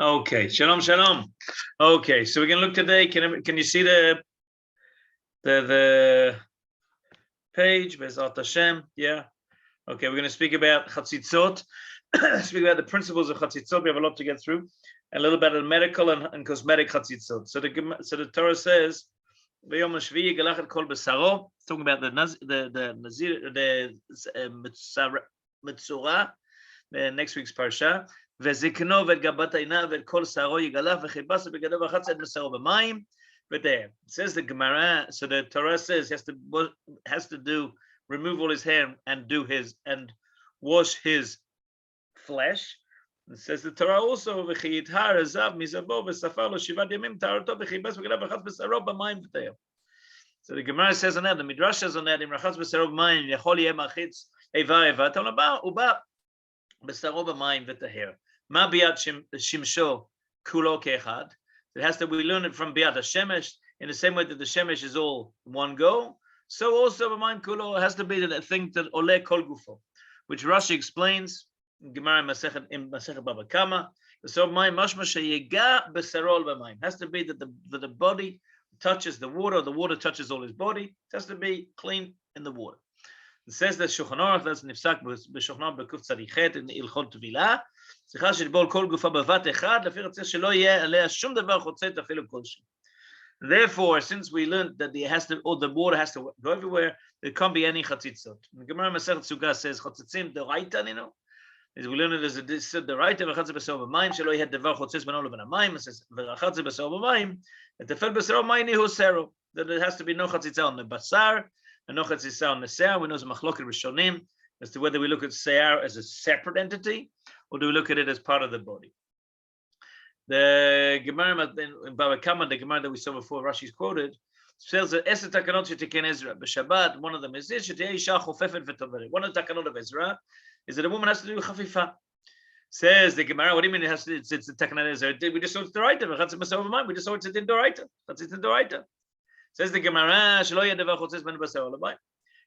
Okay, shalom, shalom. Okay, so we're gonna look today. Can you see the page? Bezat Hashem. Yeah. Okay, we're gonna speak about Chatzitzot. Speak about the principles of Chatzitzot. We have a lot to get through. A little bit of medical and cosmetic Chatzitzot. So the Torah says, "V'yom hashvi'i galachet kol besaro." Talking about the nazir, the mitzura. Next week's parsha. וזקנו ואת גבת עיניו ואת כל שערו יגלח וכיבס בגדיו ורחץ את בשרו במים. But there, it says the Gemara, so the Torah says has to do remove all his hair and wash his flesh. It says the Torah also וחייטהר עזב מזבו וספר לו 7 ימים טהרתו וכיבס בגדיו ורחץ בשרו במים ותהיה. So the Gemara says on that, the Midrash says on that, אם רחץ בשרו במים יכול יהיה מרחיץ איבה איבה, אתה אומר, הוא בא בשרו במים ותהיה. Ma biat shimsho kulo kechad. It has to. We learn it from biat hashemesh in the same way that the shemesh is all one go. So also b'mayim kulo has to be that thing that ole kol gufo, which Rashi explains in Gemara Masechet Baba Kama. So b'mayim mashma sheyega b'sarol b'mayim has to be that the body touches the water touches all his body. It has to be clean in the water. It says that Shulchan Aruch, that's nifsak b'Shulchan Aruch b'Kuf Tzadichet in Ilchot Tevila. צריכה שתבול כל גופה בבת אחד, לפי רצה שלא יהיה עליה שום דבר חוצץ אפילו כלשהו. Therefore, since we learned that the water has to go everywhere, there can't be any chatzitzot. The Gemara Masechet Suga says chatzitzim d'oraita, as we learned it as a d'oraita ורחץ בשרו במים, שלא יהיה דבר חוצץ בינו לבין המים, ורחץ בשרו במים, ותפל בשרו מים ניהו סרו. That there has to be no chatzitza on the basar, and no chatzitza on the se'ar. We know it's machloket rishonim as to whether we look at se'ar as a separate entity, or do we look at it as part of the body? The Gemara in Baba Kama, the Gemara that we saw before, Rashi's quoted, says that Eser Takanot Shetiken Ezra. B'Shabbat, one of them is this: Shetei Isha Chofefet V'Toveret. One of the Takanot of Ezra is that a woman has to do chafifa. Says the Gemara, what do you mean it has to? It's the Takanot of Ezra. We just saw it's Doraita. We just saw it's in Doraita. That's it in Doraita. Says the Gemara, Shelo Yedavar Chotzes Ben Basar Olabai.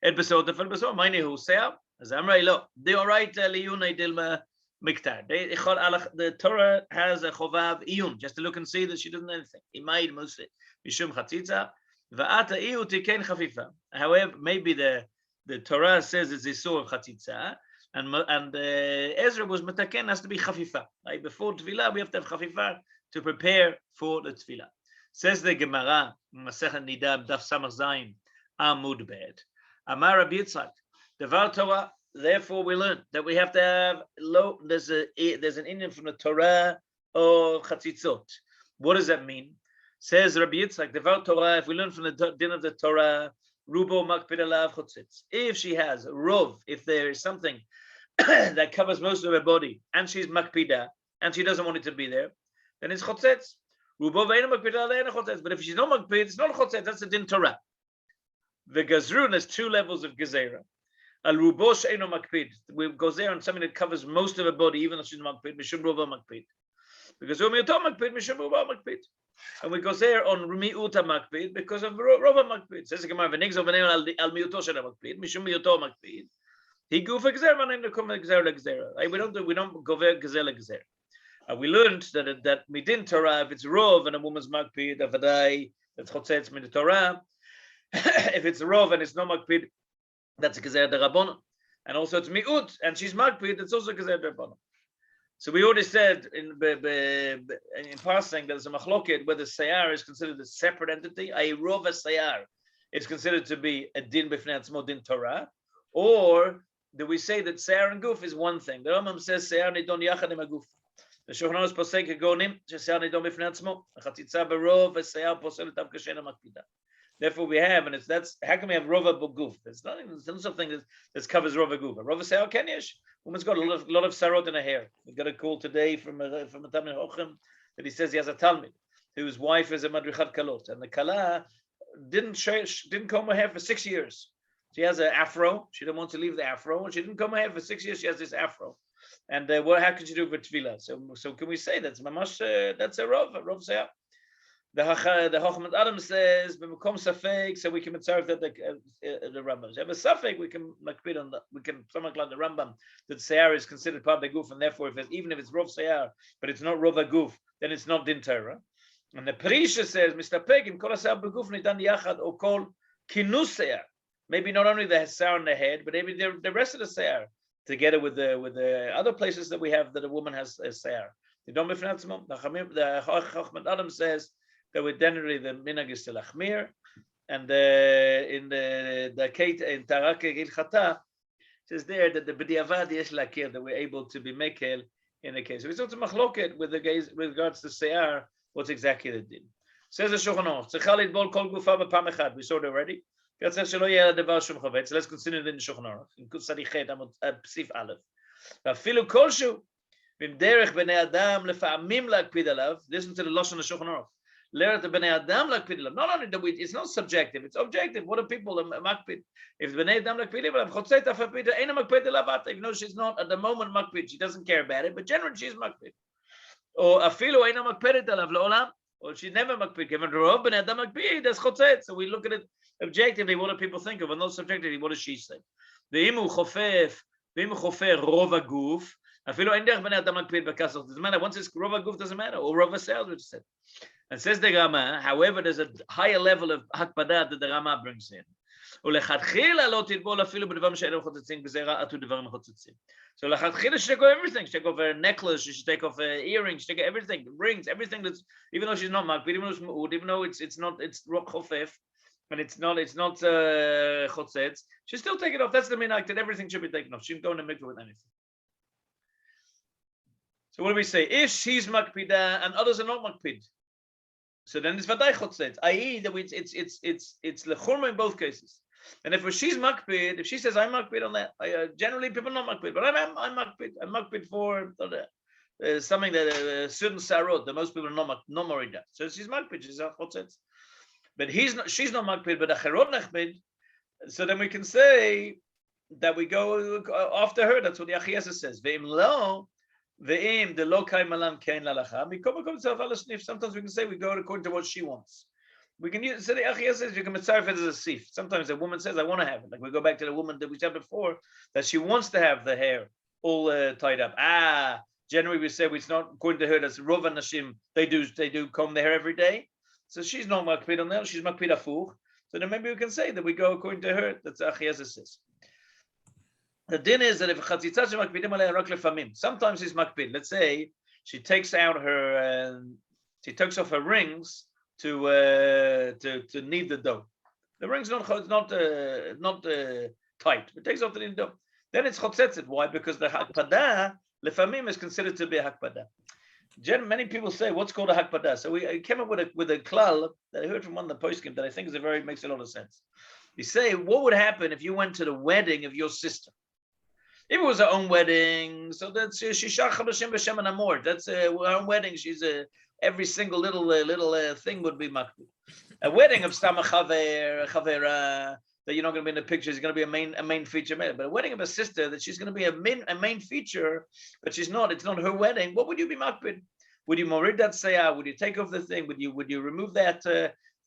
Et Basar Tefel Basar. Mayne Hu Seah. As Amrei Lo. Doraita Liyunei Dilma. The Torah has a chovav iyun, just to look and see that she doesn't know anything. Imaid mostly mishum chatzitza va'ata iyu tiken chafifa. However, maybe the Torah says it's isur of chatzitza, and Ezra was metaken has to be chafifa. Like before tefillah, we have to have chafifa to prepare for the tefillah. Says the Gemara Masechet Nidab Daf Samach Zayin Amud Bet. Amar Rabbi Yitzchak Devar Torah. Therefore, we learn that we have to have there's an Indian from the Torah or Chatzitzot. What does that mean? Says Rabbi Yitzchak, Devar Torah, if we learn from the din of the Torah, Rubo Makpid Alav Chotzitz. If she has Rov, if there is something that covers most of her body, and she's Makpida, and she doesn't want it to be there, then it's Chotzitz. Rubo Ve'ena Makpida Aleina Chotzitz. But if she's not Makpid, it's not Chotzitz, that's the din Torah. The Gazrun has 2 levels of Gezerah. Al rubosh eno makpid. We go there on something that covers most of her body, even though she's makpid. Mishum rova makpid. Because umiuta makpid, mishum rova makpid. And we go there on miuta makpid because of rova makpid. Says the Gemara, v'nigzol v'neil al miuto shel makpid, mishum miuto makpid. He go for gzer, v'neil nekom gzer legzer. We don't go there gzer legzer. We learned that midin Torah, if it's rov and a woman's makpid, avadai that's chotzetz min Torah. If it's rov and it's no makpid, that's a gezer derabbanan, and also it's miut, and she's makpid. It's also gezer derabbanan. So we already said in passing that there's a machloket whether sayar is considered a separate entity. A rova sayar is considered to be a din b'fnei atzmo din Torah, or do we say that sayar and guf is one thing? The Rambam says sayar nidon yachad im aguf. The Shulchan Aruch posek gonim sayar nidon b'fnei atzmo. Chatzitza berov sayar posel etav kashena makpida. Therefore, we have, and that's how can we have rova b'guf? There's not something that covers rova guf. Rova sayar kenyesh. Woman's got a lot of sarot in her hair. We got a call today from a Talmid Chochem that he says he has a Talmid whose wife is a madrichat kalot, and the kala didn't comb her hair for 6 years. She has an afro. She didn't want to leave the afro, and she didn't comb her hair for 6 years. She has this afro, and how can she do it for tefillah? So can we say that's mamash? That's a rov sayar. The Chochmat Adam says, "B'makom safek," so we can observe that the Rambam. If a safek, we can makpid on that. We can something like the Rambam that Seyar is considered part of the goof, and therefore, even if it's Rov Seyar, but it's not Rov Aguf, then it's not Din Torah. And the Prisha says, "Mr. Pegim kol Seyar beguf nitan yachad or kol kinus Seyar." Maybe not only the Seyar on the head, but maybe the rest of the Seyar together with the other places that we have that a woman has a Seyar. The Chochmat Adam says that with generally the minhag is to lachmir, and in the Kate in Tarak Gilchata says there that the b'diavad yesh lakir, that we're able to be mekel in the case. So it's also machloket with the guys with regards to Seyar, what's exactly the din. Says the Shulchan Aruch, tzechal lidbol kol gufa b'pam echad. We saw it already. So let's consider it in the Shulchan Aruch in Kusari Chet Psif Aleph. Vafilu kolshu b'derech b'nei adam lefa'amim lakpid alav. Listen to the Lashon of Shulchan Aruch. Not only that it's not subjective, it's objective. What are people makpid? If Bnei Adam lakpid, even though she's not at the moment makpid, she doesn't care about it, but generally she's makpid. Or afilu eina makpedet alav leolam, or she's never makpid. Given rov Bnei Adam makpid, that's chotzet. So we look at it objectively. What do people think of, and not subjectively? What does she say? The imu chofer rov aguf. Afilu ein derech Bnei Adam makpid b'kasach. Doesn't matter. Once it's rov aguf, doesn't matter. Or rov sales, which said. And says the Rama, however, there's a higher level of hakpada that the Rama brings in. So lechatchila she take off everything. She take off her necklace. She should take off her earrings. She take off everything, rings, everything that's, even though she's not makbid, even though it's mu'ud, even though it's not rock chofef, and it's not chotzetz, she still take it off. That's the minhag, that everything should be taken off. She can go in the mikveh with anything. So what do we say? If she's makpida and others are not makpid, so then it's vaday chotzetz, i.e. that it's lechurma in both cases. And if she's makpid, if she says I'm makpid on that, generally people are not makpid, but I'm makpid. I'm makpid for something that certain sarot that most people are not married at. So she's makpid. She's a chotzetz, but she's not makpid, but acharot nachpid. So then we can say that we go after her. That's what the Achiesa says. Ve'im lo. The lokai malan kain lalacha. Sometimes we can say we go according to what she wants. We can use, so the Achia says you can mitzaref it as a sif. Sometimes a woman says I want to have it. Like we go back to the woman that we said before that she wants to have the hair all tied up. Generally we say it's not according to her. That's rov and nashim. They do comb their hair every day. So she's not makpid on that. She's makpid afuch. So then maybe we can say that we go according to her. That's Achia says. The din is that if Chatzitzot makpidim alei rak lefamim, sometimes he's makpid. Let's say she takes out her, she takes off her rings to knead the dough. The rings not tight. It takes off the dough. Then it's chotzetzet. Why? Because the hakpada lefamim is considered to be a hakpada. Many people say what's called a hakpada. So we came up with a klal that I heard from one of the poskim that I think makes a lot of sense. You say, what would happen if you went to the wedding of your sister? If it was her own wedding, so that's Shisha Chadashim B'Shem and Amor. That's her own wedding. She's every single little thing would be makbid. A wedding of Stama Chavera that you're not going to be in the picture is going to be a main feature. But a wedding of a sister that she's going to be a main feature, but she's not. It's not her wedding. What would you be makbid? Would you morid that sayah? Would you take off the thing? Would you remove that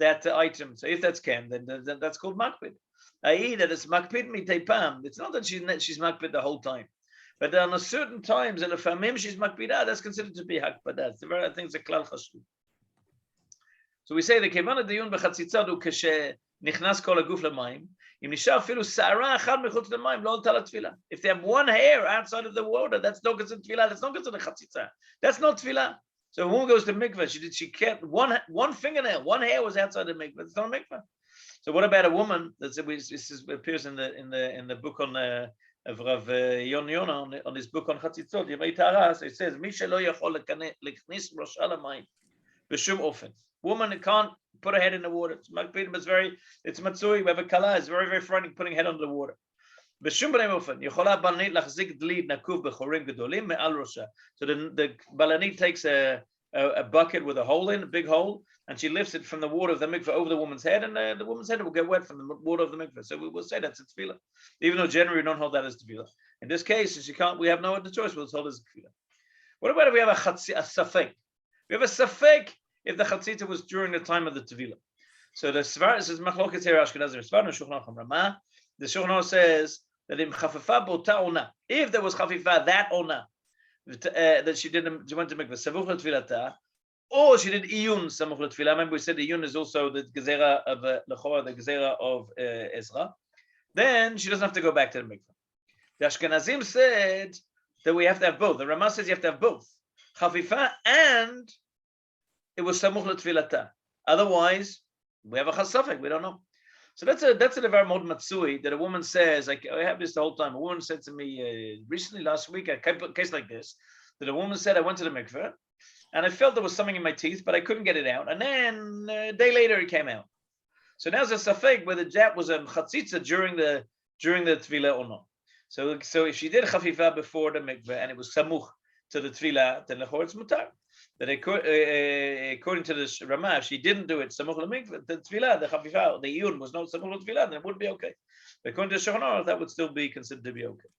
item? So if that's can, then that's called makbid. I.e. that it's makpid mitei pam. It's not that she's makpid the whole time, but on a certain times in the famim she's makpidah. That's considered to be hakpadah. I think it's a klal chashuv. So we say the kevan adiyun b'chatzitzot u kashe nichnas kol haguf lemayim. Im nishar afilu sa'ara achad mechutz lemayim lo alta latfilah. If they have one hair outside of the water, that's not considered tefillah. That's not considered chatzitza. That's not tefillah. So if a woman goes to mikveh, she can't one fingernail, one hair was outside the mikveh. It's not a mikveh. So what about a woman? This appears in the book on of Rav Yon Yonah on his book on Chatzitzot. Yemei Tara. So it says, "Mi shelo yachol leknis rosh alamayim b'shum ofen." Woman can't put her head in the water. It's makpidim. It's matzui. We have a kala. It's very, very frightening putting head under the water. B'shum b'nei ofen. Yechola balanit lachzik dlid nakuv b'chorim gedolim me'al rosha. So the balanit takes a bucket with a hole in, a big hole, and she lifts it from the water of the mikveh over the woman's head, and the woman's head will get wet from the water of the mikveh. So we will say that's a tefillah, even though generally we don't hold that as tefillah. In this case, she can't. We have no other choice. We'll hold it as tefillah. What about if we have a safek? We have a safek if the chatzitza was during the time of the tevilah. So the Svar says Machloket here Ashkenazi Svar no Shulchan Aruch Ramah. The Shulchan Aruch says that in chafifa bota ona, if there was chafifa that ona, that she went to mikveh savuch letfilata, or she did iyun samuch letfilah. Remember we said iyun is also the gezerah of lechora, the gezerah of Ezra. Then she doesn't have to go back to the mikveh. The Ashkenazim said that we have to have both. The Ramah says you have to have both chafifa and it was samuch letfilata. Otherwise, we have a chasafek. We don't know. So that's a very mod matsui that a woman says. I have this the whole time. A woman said to me recently last week a case like this that a woman said I went to the mikveh and I felt there was something in my teeth, but I couldn't get it out. And then a day later it came out. So now there's a safek whether that was a chatzitza during the tevilah or not. So if she did chafifa before the mikveh and it was samuch to the tevilah, then the it's mutar. That according to the Ramah, if she didn't do it samuch l'mikveh, the tevilah, the chafifa, the iyun was not samuch l'tevilah, then it would be okay. But according to Shulchan Aruch, that would still be considered to be okay.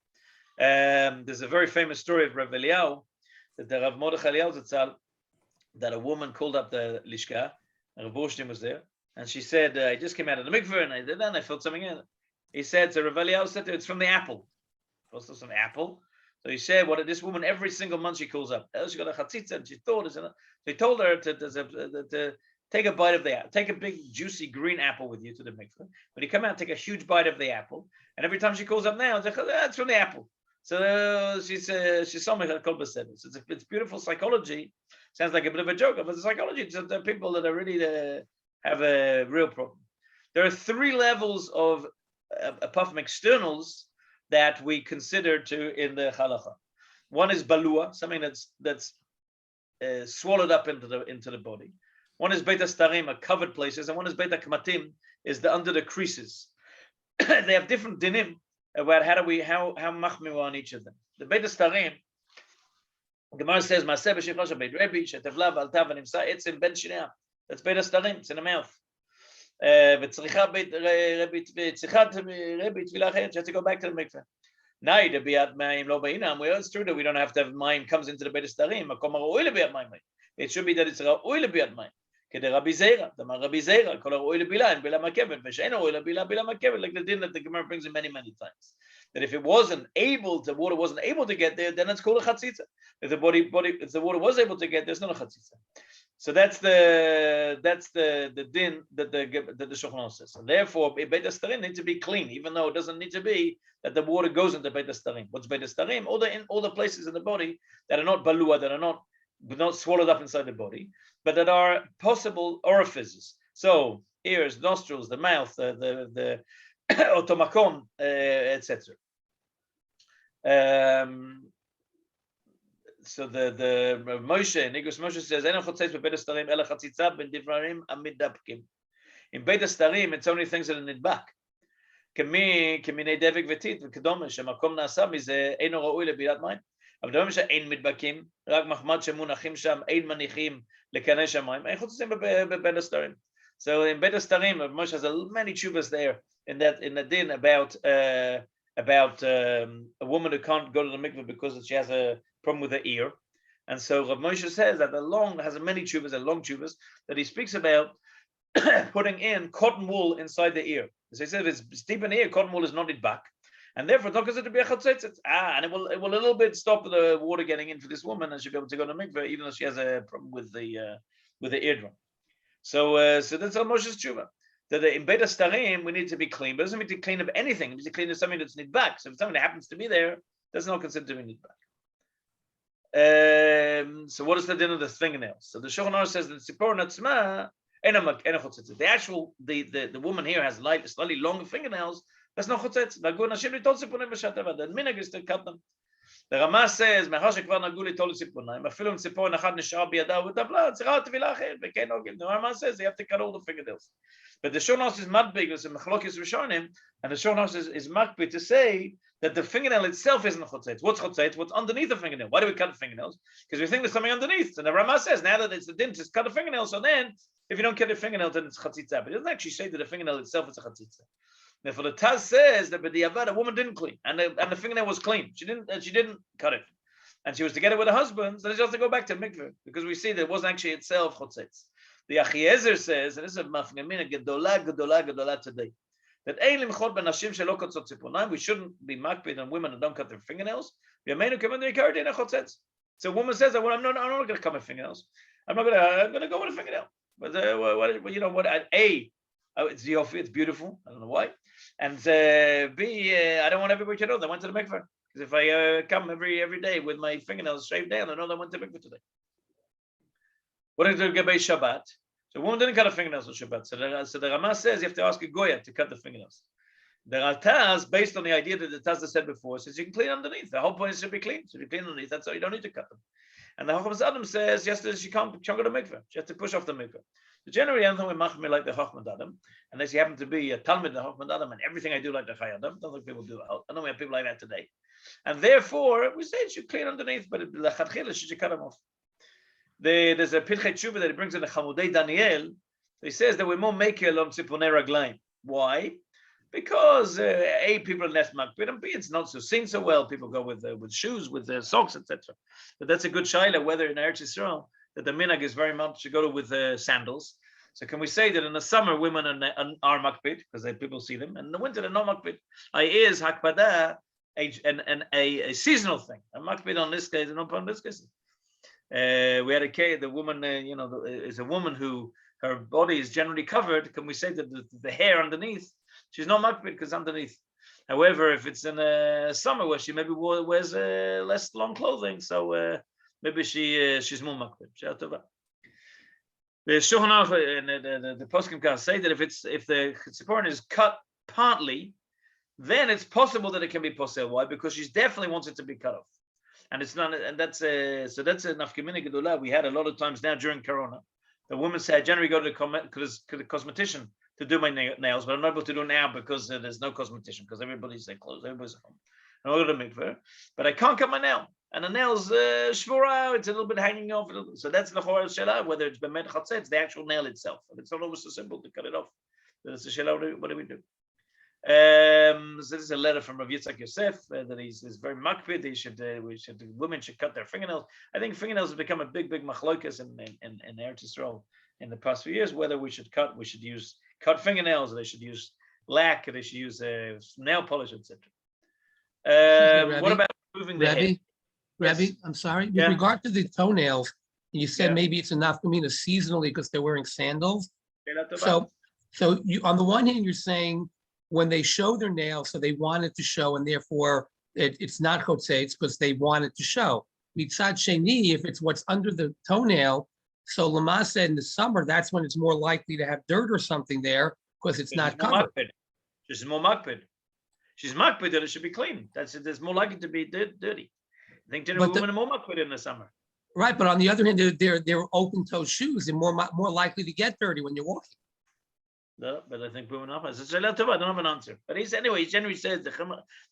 There's a very famous story of Rav Eliyahu, that the Rav Mordechai Eliyahu Zatzal, that a woman called up the lishka, and Rav Borshtin was there, and she said, I just came out of the mikveh and I did that and I felt something in it. He said, so Rav Eliyahu said to her, it's from the apple. Also some apple. So he said, what this woman every single month she calls up. She got a chatzitza and she thought, they told her to take a bite of the apple, take a big juicy green apple with you to the mikveh. But you come out and take a huge bite of the apple, and every time she calls up now, it's from the apple. So she's told me her kol beseder. So it's beautiful psychology. Sounds like a bit of a joke, but the psychology is the people that are really have a real problem. There are three levels of apart from externals that we consider in the halacha. One is balua, something that's swallowed up into the body. One is beta starim, covered places, and one is beta kamatim, is under the creases. They have different dinim about how machmir on each of them. The beta starim, Gemara says, "Maseh b'shivcha beit Rebbe shetevla v'alta v'nimsa etzim ben shinei." That's beta starim. It's in the mouth. V'tzricha beit Rebbe tzrichat Rebbe tefillah achet. You have to go back to the mikveh. Now the biat mayim lo beinam. Well, it's true that we don't have to have mayim comes into the beit starim. Makom ha'ro'oi lebiat mayim. It should be that it's ra'oi lebiat mayim. Kedei Rabbi Zera, the Rabbi Zera, kol ha'ro'oi lebilah and bila makevet, v'she'en ha'ro'oi lebilah bila makevet, like the din that the Gemara brings in many times. That if the water wasn't able to get there, then it's called a chatzitza. If the water was able to get there, it's not a chatzitza. So that's the din that the Shulchan Aruch says. So therefore, Beit HaStarim needs to be clean, even though it doesn't need to be that the water goes into Beit HaStarim. What's Beit HaStarim? All the places in the body that are not balua, that are not swallowed up inside the body, but that are possible orifices. So ears, nostrils, the mouth, the otomakom, etc. So the Moshe, Nigros Moshe says, "Eno chotzeis bebeit hastarim ela chatzitza ben divrarim amidapkim." In Beit Hastarim, it's only things that are nidbak. K'minei devik v'tit v'kedoma shemakom nasa mize eno ra'ui lebilat mayim. אבל דברים שאין מדבקים, רק מחמד שמונחים שם, אין מניחים לקנה שמיים, אין חוצצים בבית הסתרים. So in Beit HaStarim, Moshe has many tshuvas there in the din about a woman who can't go to the mikveh because she has a problem with her ear. And so Rav Moshe says that has many tshuvas and long tshuvas that he speaks about putting in cotton wool inside the ear. So he said if it's deep in the ear, cotton wool is not back. And therefore, it's not considered to be a chatzitzot. And it will a little bit stop the water getting in for this woman, and she'll be able to go to mikveh, even though she has a problem with the eardrum. So that's how Moshe's tshuva. That in Beit HaStarim we need to be clean, but it doesn't mean to clean of anything. It means to clean of something that's nidbak. So if something that happens to be there, that's not considered to be nidbak. So what is the din of the fingernails? So the Shulchan Aruch says that Tzipor Natzma the woman here has slightly longer fingernails. That's not chotzets. Nagu nashim litol tziponim b'shatava. The minhag is to cut them. The Rama says, "Mechar shekvar nagu litol tziponim, afilu tzipor echad nishar biyada u'tavla, tzirah tevilah achet, v'kein ogim." The Rama says you have to cut all the fingernails. But the Shulchan Aruch is madbig, it's a machlokes rishonim, and the Shulchan Aruch is makbid to say that the fingernail itself isn't a chotzets. What's chotzets? What's underneath the fingernail? Why do we cut the fingernails? Because we think there's something underneath. And the Rama says now that it's the din, just cut the fingernail. So then, if you don't cut the fingernail, then it's chatzitza. But it doesn't actually say that the fingernail itself is a chatzitza. Therefore, the Taz says that the woman didn't clean, and the fingernail was clean. She didn't cut it, and she was together with her husband. So she has to go back to mikveh because we see that it wasn't actually itself chotzets. The Achiezer says, and this is a mafgamina gedola today, that we shouldn't be makpid on women that don't cut their fingernails. So a woman says, well, I'm not going to cut my fingernails. I'm going to go with a fingernail. But you know what? It's yofi, it's beautiful. I don't know why. And B, I don't want everybody to know that I went to the mikveh. Because if I come every day with my fingernails shaved down, I know that I went to the mikveh today. What is the Gabay Shabbat? So a woman didn't cut her fingernails on Shabbat. So the Rama says you have to ask a Goya to cut the fingernails. The Taz, based on the idea that the Taz said before, says you can clean underneath. The whole point is to be clean. So if you clean underneath, that's all. You don't need to cut them. And the Chacham Adam says, yes, she can't go to mikveh. She has to push off the mikveh. So generally, I don't think we machmir like the Chacham Adam, unless you happen to be a Talmud the Chacham Adam, and everything I do like the Chai Adam. I don't think people do. I know we have people like that today. And therefore, we say it should clean underneath, but the Chachila should cut them off. There's a Pirchei Tshuva that he brings in the Chamudei Daniel. He says that we're more makel on tziponei raglaim. Why? Because people are less makpid, and B, it's not so seen so well. People go with shoes, with socks, etc. But that's a good shaila whether in Eretz Yisrael that the minhag is very much to go with sandals. So can we say that in the summer women are makpid because people see them, and in the winter they're not makpid? Is hakpada a seasonal thing? A makpid on this case and not on this case. We had a case. The woman, is a woman who her body is generally covered. Can we say that the hair underneath? She's not makpid because underneath. However, if it's in a summer where she maybe wears less long clothing, so maybe she's more makpid. The Shulchan Aruch, the poskim can say that if the tziporin is cut partly, then it's possible that it can be posel. Why? Because she definitely wants it to be cut off, and it's not. And that's a nafkamina gedula. We had a lot of times now during Corona. The woman said, I generally go to the cosmetician to do my nails, but I'm not able to do it now because there's no cosmetician, because everybody's closed, everybody's home. I go to the mikveh, but I can't cut my nail. And the nail's shvura, it's a little bit hanging off. So that's the whole shela, whether it's bemed chatzet, it's the actual nail itself. And it's not always so simple to cut it off. So that's the shela, what do we do? So this is a letter from Rav Yitzchak Yosef that he's very makpid. Women should cut their fingernails. I think fingernails have become a big machlokas in Eretz Yisrael in the past few years. Whether we should use cut fingernails, or they should use lac, or they should use nail polish, etc. What about moving the hair? Rabbi, Yes. I'm sorry. With regard to the toenails, you said maybe it's enough for me to seasonally because they're wearing sandals. So you, on the one hand, you're saying when they show their nails, so they want it to show, and therefore it's not chotzetz because they want it to show. Mitzad sheni, if it's what's under the toenail, so Lama said in the summer, that's when it's more likely to have dirt or something there because it's not covered. She's more makpid. She's makpid that it should be clean. There's more likely to be dirty. I think women are more makpid in the summer. Right, but on the other hand, they're open-toe shoes. They're more likely to get dirty when you're walking. No, but I think women are. I don't have an answer. But he generally says the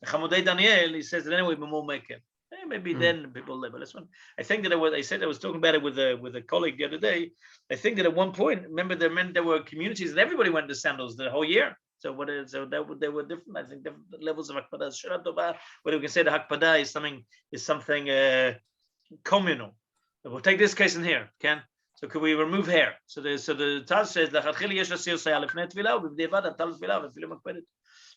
Chamudei Daniel. He says that anyway, we're more making. Maybe then people live. But this one, I think that I was talking about it with a colleague the other day. I think that at one point, remember, there were communities that everybody went to sandals the whole year. So they were different. I think different levels of hakpada. Whether we can say the hakpada is something communal. We'll take this case in here, Ken. So could we remove hair? So the Taz says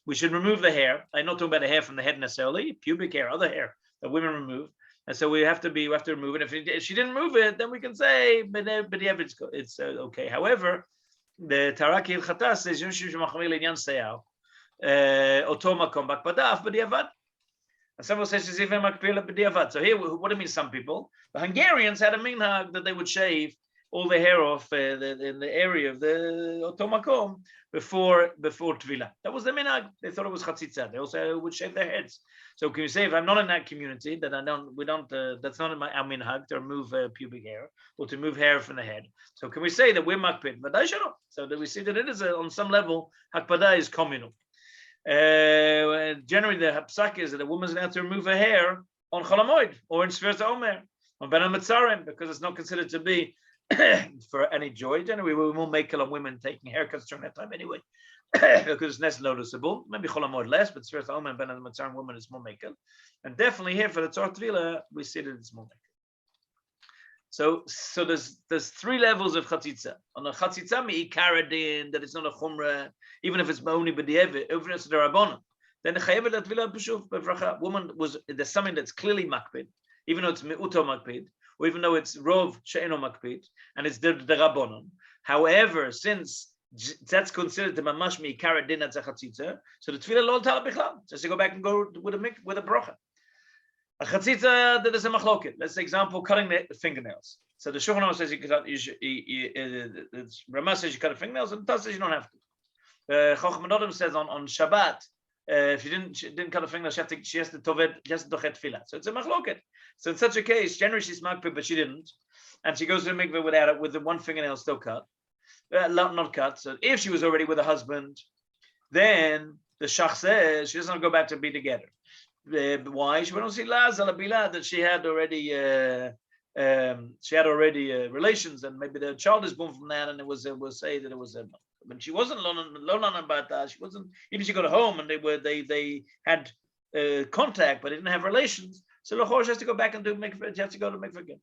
we should remove the hair. I'm not talking about the hair from the head necessarily, pubic hair, other hair that women remove. And so we have to remove it. If she didn't remove it, then we can say, but it's okay. However, the Taraki al-Khatas says, and someone says she's even makpila b'diavad. So here, what do you mean? Some people, the Hungarians had a minhag that they would shave all the hair off in the area of the otomakom before tvila. That was the minhag. They thought it was chatzitzot. They also would shave their heads. So can you say if I'm not in that community, that we don't, that's not in our minhag to remove pubic hair or to remove hair from the head. So can we say that we're makpid? But I should not. So that we see that it is on some level hakpada is communal. Generally, the hapsak is that a woman's going to have to remove her hair on Cholamoid or in Sfirta Omer on Ben HaMetzarim because it's not considered to be for any joy. Generally, we will make on women taking haircuts during that time anyway because it's less noticeable. Maybe Cholamoid less, but Sfirta Omer and Ben HaMetzarim women is more makel. And definitely here for the Tzor Tvila, we see that it's more makel. So there's three levels of chatzitza. On a chatzitza me'ikaradin, that it's not a chumrah, even if it's only b'di'evet, even if it's the rabbanon. Then the chayevet latvila b'shuv b'vracha. Woman there's something that's clearly makpid, even though it's me'uto makpid, or even though it's rov she'eno makpid, and it's the rabbanon. However, since that's considered the mamash me'ikaradin at chatzitza, so the tefillah lo tala bichlal, just to go back and go with a bracha. A chatzitza, there is a machloket. Let's say, example, cutting the fingernails. So the Shulchan Aruch says Ramah says you cut the fingernails, and Taz says you don't have to. Chacham Adom says on Shabbat, if she didn't cut the fingernails, she has to dochet tefillah. So it's a machloket. So in such a case, generally she's makpid, but she didn't, and she goes to the mikveh without it, with the one fingernail still cut, not cut. So if she was already with a husband, then the shach says she doesn't go back to be together. Why? She don't see that she had already relations, and maybe the child is born from that, and it was say that it was but she wasn't alone about that. She wasn't, even she got home and they had contact, but they didn't have relations. So Lachor has to go back and do mikveh. She has to go to mikveh again.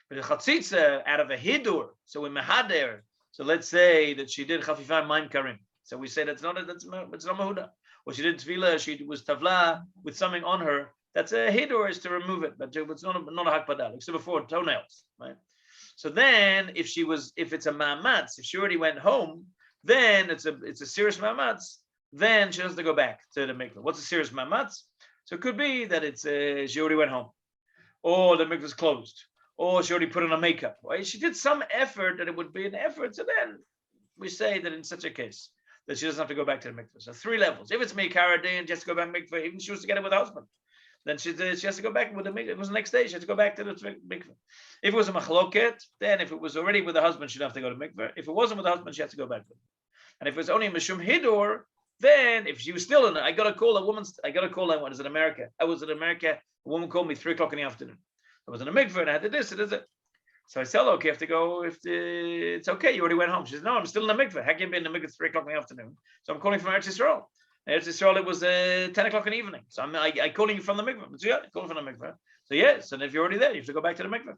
But the chatzitza out of a hidur, so in mehader. So let's say that she did chafifa maim karim. So we say it's not mahuda. Or she did tefillah, she was tavla with something on her. That's a hidur, is to remove it, but it's not a hakbada. Except before toenails, right? So then, if it's a ma'amatz, if she already went home, then it's a serious ma'amatz. Then she has to go back to the mikveh. What's a serious ma'amatz? So it could be that it's she already went home, or the mikveh is closed, or she already put on a makeup. Right? She did some effort that it would be an effort. So then we say that in such a case, that she doesn't have to go back to the mikveh. So three levels. If it's meikara day and just go back to mikveh, even if she was together with her husband, then she has to go back with the mikveh. It was the next day, she has to go back to the mikveh. If it was a machloket, then if it was already with the husband, she'd have to go to mikveh. If it wasn't with the husband, she has to go back. And if it was only mishum hidur, then if she was still in it, I got to call that one. I was in America. A woman called me 3:00 in the afternoon. I was in a mikveh and I had to this, it is it. So I said, okay, you have to go. It's okay, you already went home. She said, no, I'm still in the mikveh. How can you be in the mikveh at 3:00 in the afternoon? So I'm calling from Eretz Yisrael. Eretz Yisrael, it was 10:00 in the evening. So I calling you from the mikveh. So yeah, calling from the mikveh. So yes, and if you're already there, you have to go back to the mikveh.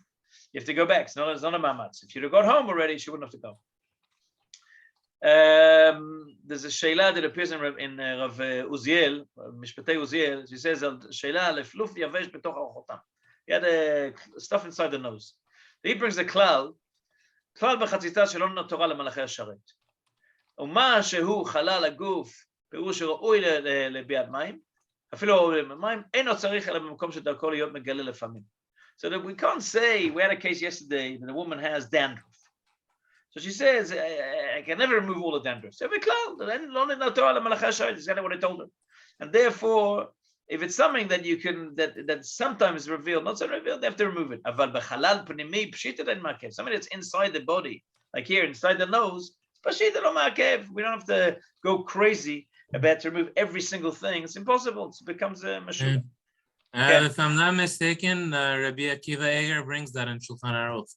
You have to go back. It's not a mamatz. If you'd have gone home already, she wouldn't have to go. There's a sheila that appears in Rav Uziel, Mishpatei Uziel. She says, sheila lefluf yavesh betoch arochotam. He had stuff inside the nose. He brings a klal בחציצה שלא נתנה תורה למלאכי השרת. ומה שהוא חלל הגוף, פירוש שראוי לביאת מים, אפילו מים, אינו צריך אלא במקום שדרכו להיות מגלה לפעמים. So that we can't say, we had a case yesterday that a woman has dandruff. So she says, I can never remove all the dandruff. So we klal, לא נתנה תורה למלאכי השרת, that's kind of what I told her. And therefore, if it's something that you can, that sometimes revealed, not so revealed, they have to remove it. Something that's inside the body, like here, inside the nose, we don't have to go crazy about to remove every single thing. It's impossible. It becomes a mashul. If I'm not mistaken, Rabbi Akiva Eger brings that in Shulchan Aruch.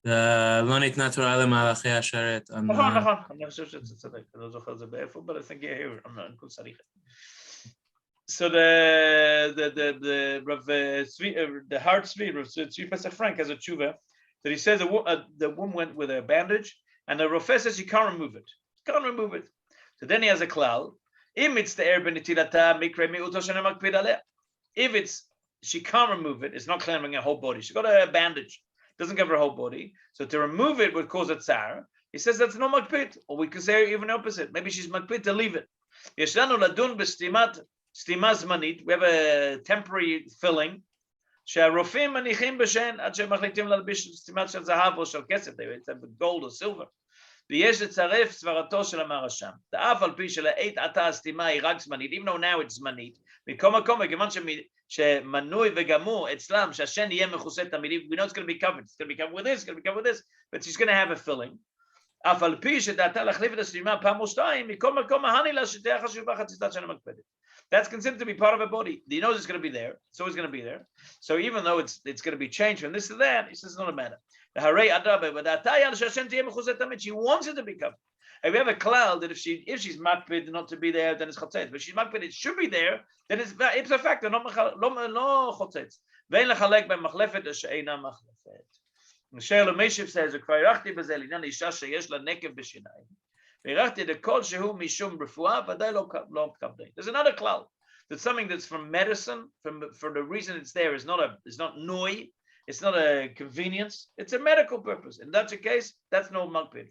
The לא ניתנה תורה למלאכי השרת. נכון. אני חושב שזה צודק. אני לא זוכר את זה באיפה, but I think yeah, here, I'm not in Kusarich. So the hard Tzvi, Tzvi Pesach Frank has a tshuva that he says the woman went with a bandage, and the Rofeh says she can't remove it. So then he has a klal. If she can't remove it, it's not claiming her whole body. She got a bandage, doesn't cover her whole body. So to remove it would cause a tsar. He says that's no makpid, or we could say even opposite. Maybe she's makpid to leave it. Stima zmanit, we have a temporary filling. שהרופאים מניחים בשן עד שהם מחליטים להלביש סתימת של זהב או של כסף, it's gold or silver. ויש לצרף סברתו של המהרש"ם. ואף על פי שלעת עתה הסתימה היא רק זמנית, even though now it's זמנית, מכל מקום, מכיוון שמנוי וגמור אצלם שהשן יהיה מכוסה תמיד, we know it's going to be covered, it's going to be covered with this, it's going to be covered with this, but she's going to have a filling. אף על פי שדעתה להחליף את הסתימה פעם או שתיים, מכל מקום ההני לה שתהיה חשובה חציצת שנה מקפדת. That's considered to be part of a body. You know it's going to be there. It's always going to be there. So even though it's going to be changed from this to that, he says it's not a matter. She wants it to be covered. If we have a cloud that if she's makpid not to be there, then it's chotzetz. But if she's makpid, it should be there, then it's a factor. No chotzetz. Sheila Meshiv says, "Kvayrachti bezel inyan isha sheyesh la nekev b'shinayim. V'rachti dekol shehu mishum refuah v'day lo kabdei." There's another klal. That's something that's from medicine, for the reason it's there is not noi, it's not a convenience, it's a medical purpose. In that case, that's no makpid.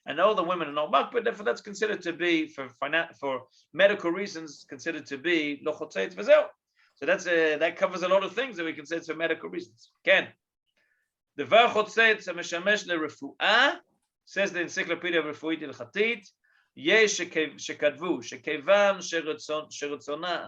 And all the women are not makpid, therefore that's considered to be for medical reasons, considered to be lo chotzetz v'zeh. So that covers a lot of things that we can say it's for medical reasons. Ken, the var chotzetz meshamesh lerefuah, says the Encyclopedia Refuit Hilchatit. יש שכתבו שכיוון שרצונה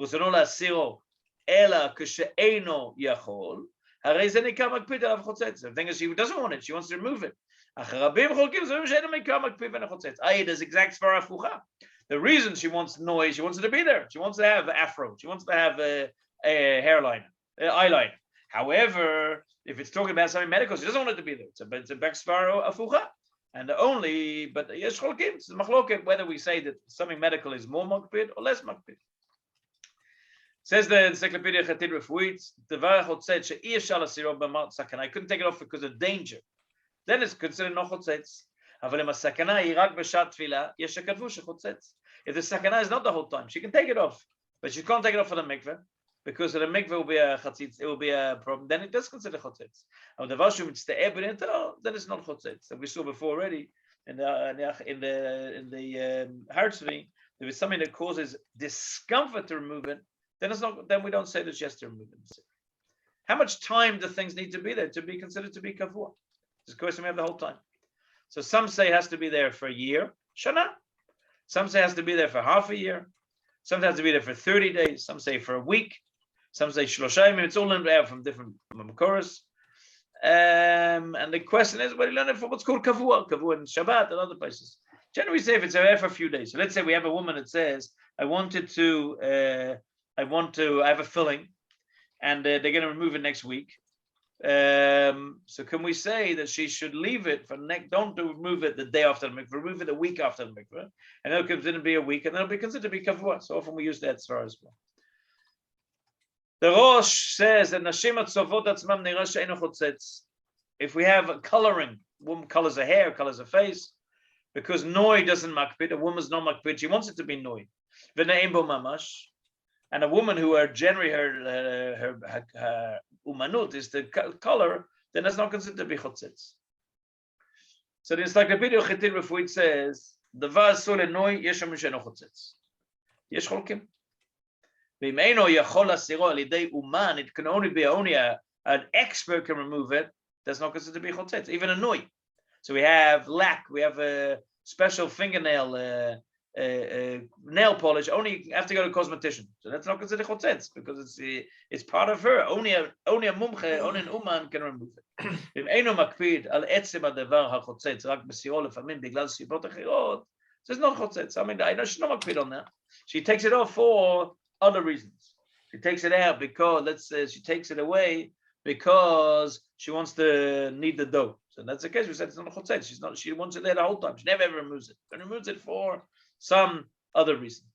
רצונו להסירו אלא כשאינו יכול, הרי זה נקרא מקפיד עליו חוצץ. The thing is, she doesn't want it, she wants to remove it. אך רבים חולקים, זה אומר שאינו נקרא מקפיד ואינו חוצץ. There's exact סברה הפוכה. The reason she wants noise, she wants it to be there. She wants to have afro. She wants to have a hairline, eyeliner. However, if it's talking about something medical, she doesn't want it to be there. It's a back svara afucha. And but yesh cholkim, it's machloket whether we say that something medical is more makpid or less makpid. Says the Encyclopedia Chatid Refuit, Devar Chotzetz she'iyeh shal asiro b'mar sakana. I couldn't take it off because of danger. Then it's considered no chotzetz. Aval im sakana hi rak b'shat tefila, yesh shekatvu shechotzetz. If the sakana is not the whole time, she can take it off, but she can't take it off for the mikveh. Because the mikveh will be a chatzitz, it will be a problem. Then it does consider chotzetz. And the vashum it's the ebed, then it's not chotzetz. And we saw before already in the Hartzvi, there is something that causes discomfort to remove it. Then it's not. Then we don't say that she has to remove it. How much time do things need to be there to be considered to be kavua? This question we have the whole time. So some say it has to be there for a year, shana. Some say it has to be there for half a year. Some has to be there for 30 days. Some say for a week. Some say shloshayim. It's all learned out from different makoros. And the question is, well, you learn it from what's called kavua in Shabbat and other places. Generally, we say if it's there for a few days. So let's say we have a woman that says, I want to have a filling, and they're going to remove it next week. So can we say that she should leave it for don't remove it the day after the mikveh, remove it a week after the mikveh, and it'll consider to be a week, and it'll be considered to be kavua. So often we use that as far as well. The Rosh says that nashim atzovot atzmam nira she'eino chotzetz. If we have a coloring, woman colors her hair, colors her face, because noi doesn't makpid, a woman's not makpid, she wants it to be noi. V'ne'im bo mamash, and a woman who are generally her umanut is the color, then that's not considered to be chotzetz. So the Encyclopedia Chatid Refuit says the vaz sole noi yesh she'eino chotzetz. Yesh cholkim. It can only be an expert can remove it. That's not considered to be chotzetz, even a noi. So we have lac, we have a special fingernail nail polish. Only you have to go to a cosmetician. So that's not considered chotzetz because it's part of her. Only a mumche, only an uman can remove it. So it's not chotzetz. I mean, I know she's not makpid on that. She takes it off for other reasons. She takes it out because, let's say, she takes it away because she wants to knead the dough. So that's the case. We said it's not a chotzetz. She wants it there the whole time. She never ever removes it. She removes it for some other reason.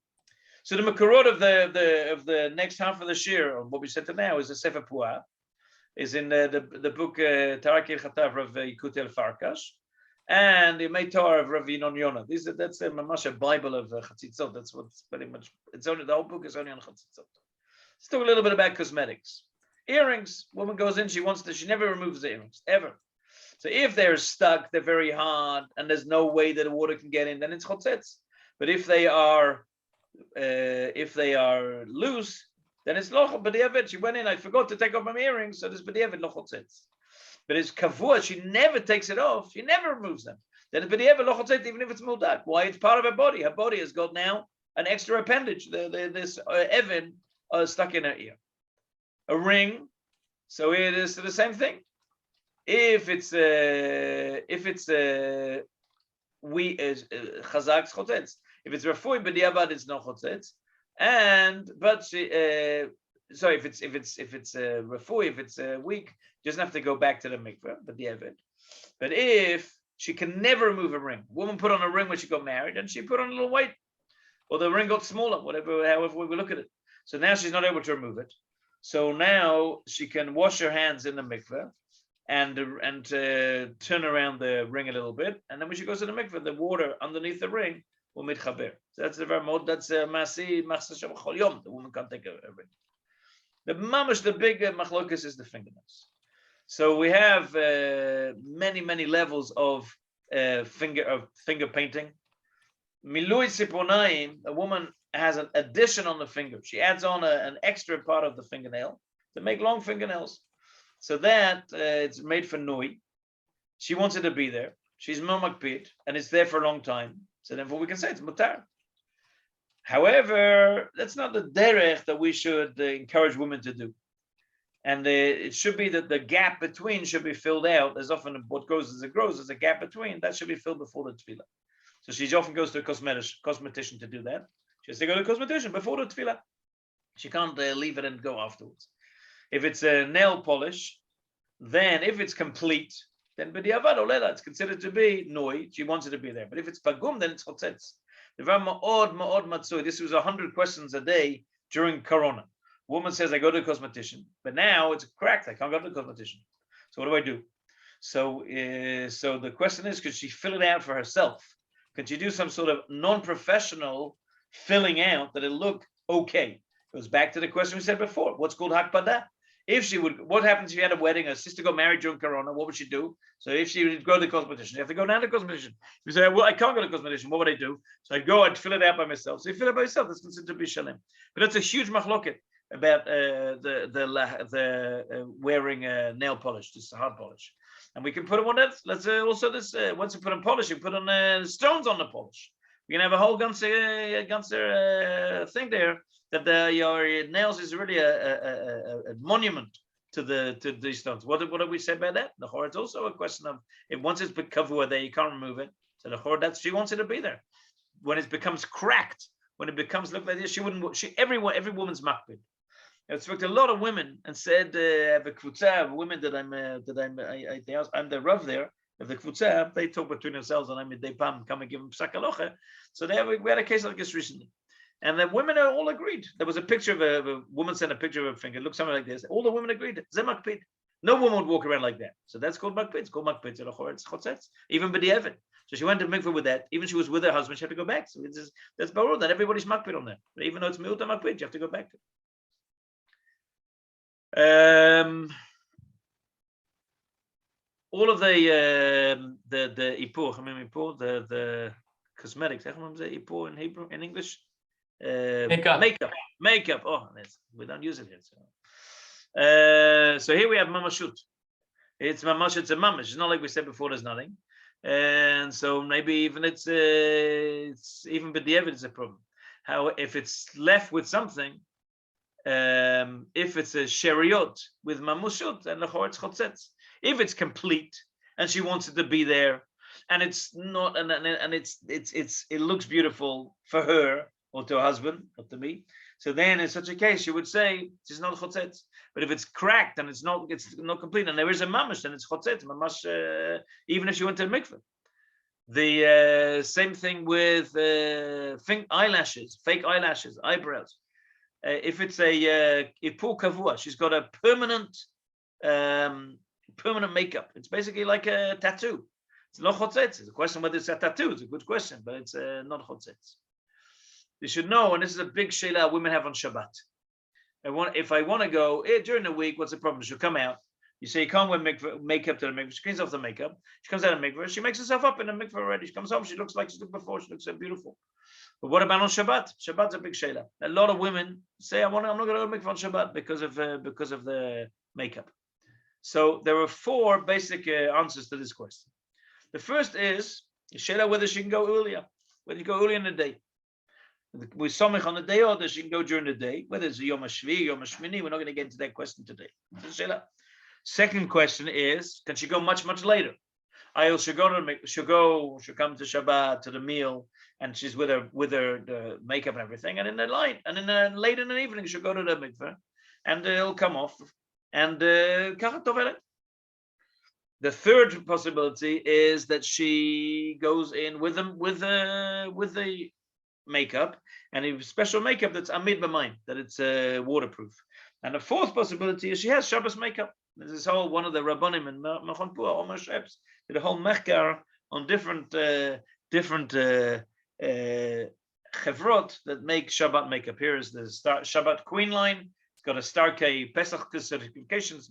So the makarot of the next half of the shir, or what we said to now, is the Sefer Puah, is in the book Tarak Chatav of Yikutel Farkash, and the Meitar of Rav Yinon Yonah. That's the Mamasha Bible of Chatzitzot. That's what's pretty much. It's only the whole book is only on Chatzitzot. Let's talk a little bit about cosmetics. Earrings. Woman goes in. She never removes the earrings ever. So if they're stuck, they're very hard, and there's no way that the water can get in, then it's chotzetz. But if they are loose, then it's loch b'diavad. She went in. I forgot to take off my earrings, so there's b'diavad loch chotzetz. But it's kavua, she never takes it off, she never removes them. Then it's b'diavad loch chotzetz, even if it's muldak. Why? It's part of her body. Her body has got now an extra appendage. This evan stuck in her ear. A ring, so it is the same thing. If it's chazak chotzetz. If it's rafui b'diavad, it's no chotzetz. If it's rafui, if it's weak, she doesn't have to go back to the mikveh, b'diavad. But if she can never remove a ring, woman put on a ring when she got married, and she put on a little weight, or the ring got smaller, however we look at it. So now she's not able to remove it. So now she can wash her hands in the mikveh and turn around the ring a little bit, and then when she goes to the mikveh, the water underneath the ring will mitchaber. So that's the very mode. That's masi machsashem chol yom. The woman can't take a ring. The mamash, the big machlokas is the fingernails. So we have many levels of finger painting. Milui siponaim, a woman has an addition on the finger. She adds on an extra part of the fingernail to make long fingernails. So that it's made for nui. She wants it to be there. She's momakpid, and it's there for a long time. So therefore we can say it's mutar. However, that's not the derech that we should encourage women to do. And it should be that the gap between should be filled out. As often what grows as it grows, there's a gap between. That should be filled before the tefillah. So she often goes to a cosmetician to do that. She has to go to a cosmetician before the tefillah. She can't leave it and go afterwards. If it's a nail polish, then if it's complete, then b'diavad olela, it's considered to be noi. She wants it to be there. But if it's pagum, then it's chotzetz. This was 100 questions a day during Corona. Woman says, I go to a cosmetician, but now it's cracked. I can't go to the cosmetician. So what do I do? So the question is, could she fill it out for herself? Can she do some sort of non-professional filling out that it'll look okay? Goes back to the question we said before. What's called hakpada? If she would, what happens if you had a wedding, her sister got married during Corona, what would she do? So if she would go to the cosmetician, you have to go down to the cosmetician. You say, well, I can't go to the cosmetician, what would I do? So I'd go, I'd fill it out by myself. So you fill it by yourself, that's considered to be shalim. But that's a huge machloket about wearing nail polish, just hard polish. And we can put on that. Let's also this once you put on polish, you put on stones on the polish. We can have a whole ganzer thing there that your nails is really a monument to these stones. What do we say about that? The chor, it's also a question of if once it's kavua there, you can't remove it. So the chor, that's she wants it to be there. When it becomes cracked, when it becomes look like this, every woman's makbid. I've spoken to a lot of women and said, the kvutza of women that I'm the rav there of the kvutza. They talk between themselves, and I'm they come and give them psakalocha. So we had a case like this recently, and the women are all agreed. There was a picture of a woman sent a picture of her finger. It looked something like this. All the women agreed. Zemakpid. No woman would walk around like that. So that's called makpid. It's called makpid. It's chotzetz. Even b'di'evet. So she went to mikveh with that. Even she was with her husband, she had to go back. So that's barur that everybody's makpid on that. But even though it's miuta makpid, you have to go back to it. All of the ipur, the cosmetics, ipur in Hebrew, in English, makeup. Oh, we don't use it here. So here we have mamashut. It's mamash. It's a mamash. It's not like we said before. There's nothing, and so maybe even it's even b'di'evet is a problem. How if it's left with something. If it's a sheriot with mamushut and the it's chotzetz. If it's complete and she wants it to be there, and it's not, and it looks beautiful for her or to her husband, not to me. So then, in such a case, you would say it's not chotzetz. But if it's cracked and it's not complete, and there is a mamash, then it's chotzetz. Mamash, even if she went to the mikveh. The same thing with eyelashes, fake eyelashes, eyebrows. If it's a ipur kavua, she's got a permanent makeup. It's basically like a tattoo. It's not chotzetz. It's a question whether it's a tattoo. It's a good question, but it's not chotzetz. You should know, and this is a big sheila women have on Shabbat. If I want to go during the week, what's the problem? She'll come out. You say you can't wear makeup to the mikveh. She cleans off the makeup. She comes out of the mikveh. She makes herself up in the mikveh already. She comes home. She looks like she looked before. She looks so beautiful. But what about on Shabbat? Shabbat's a big sheila. A lot of women say, I'm not going to go to mikveh on Shabbat because of the makeup. So there are 4 basic answers to this question. The first is sheila whether she can go earlier, whether you go earlier in the day. We somich on the day, or does she can go during the day? Whether it's a Yom HaShvi, Yom HaShmini, we're not going to get into that question today. Second question is, can she go much later? She'll come to Shabbat to the meal, and she's with her the makeup and everything, and late in the evening she'll go to the mikveh, and it'll come off, and the third possibility is that she goes in with the makeup, and a special makeup that's amid b'mayim, that it's waterproof. And the fourth possibility is she has Shabbos makeup. There's this whole, one of the Rabbanim in Machon Pua, Omer Shepes, did a whole mechkar on different chevrot that make Shabbat makeup. Here is the Shabbat Queen line. It's got a Starkei Pesach certifications.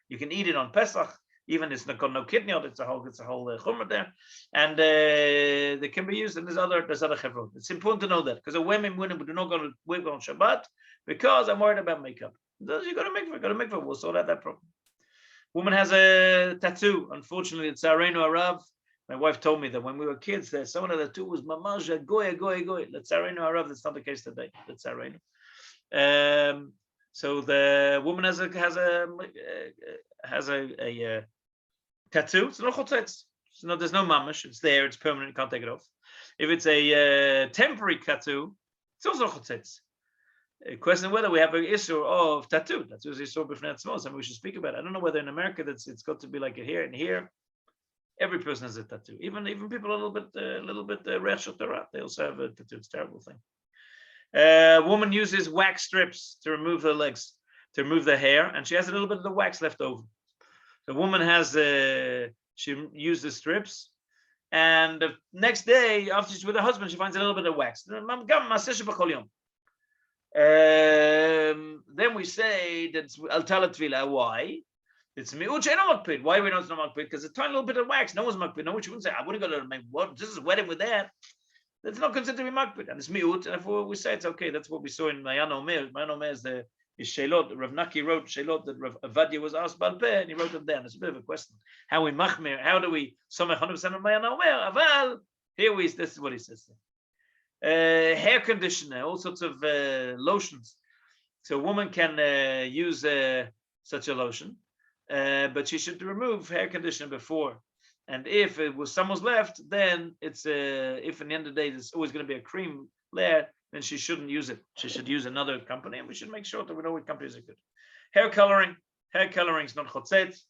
You can eat it on Pesach. Even it's not got no kidney. It's a whole chumrah there, and they can be used. And there's other chevrot. It's important to know that because the women do not go to work on Shabbat because I'm worried about makeup. You got to make it. We'll sort out that problem. Woman has a tattoo. Unfortunately, it's Tzarenu Arav. My wife told me that when we were kids, there some of the tattoo was mamash goy. Let's Tzarenu Arav. That's not the case today. That's Tzarenu. So the woman has a tattoo. It's no chotzetz. So there's no mamash. It's there. It's permanent. You can't take it off. If it's a temporary tattoo, it's also chotzetz. A question whether we have an issue of tattoo. That's what issue b'fnei atzmo. Something we should speak about. I don't know whether in America it's got to be like here and here. Every person has a tattoo. Even people a little bit reach Torah. They also have a tattoo. It's a terrible thing. Woman uses wax strips to remove her legs, to remove the hair, and she has a little bit of the wax left over. The woman has she used the strips, and the next day after she's with her husband, she finds a little bit of wax. Then we say that's al talat tvila. Why? It's mi'ut she'eno makpid. Why we know it's not makpid? Because a tiny little bit of wax. No one's makpid. No one wouldn't say, I wouldn't go to make what? This is wedding with that. That's not considered to be makpid, and it's mi'ut. And if we say it's okay, that's what we saw in Mayan Omer. Mayan Omer is Shelot. Rav Naki wrote Shelot that Rav Avadia was asked Baal Peh, and he wrote them down. It's a bit of a question. How we machmir? How do we somewhere 100% of Mayan Omer? Aval. This is what he says. Hair conditioner, all sorts of lotions. So a woman can use such a lotion, but she should remove hair conditioner before. And if it was someone's left, then it's if in the end of the day there's always going to be a cream layer, then she shouldn't use it. She should use another company, and we should make sure that we know what companies are good. Hair coloring is not chotzetz.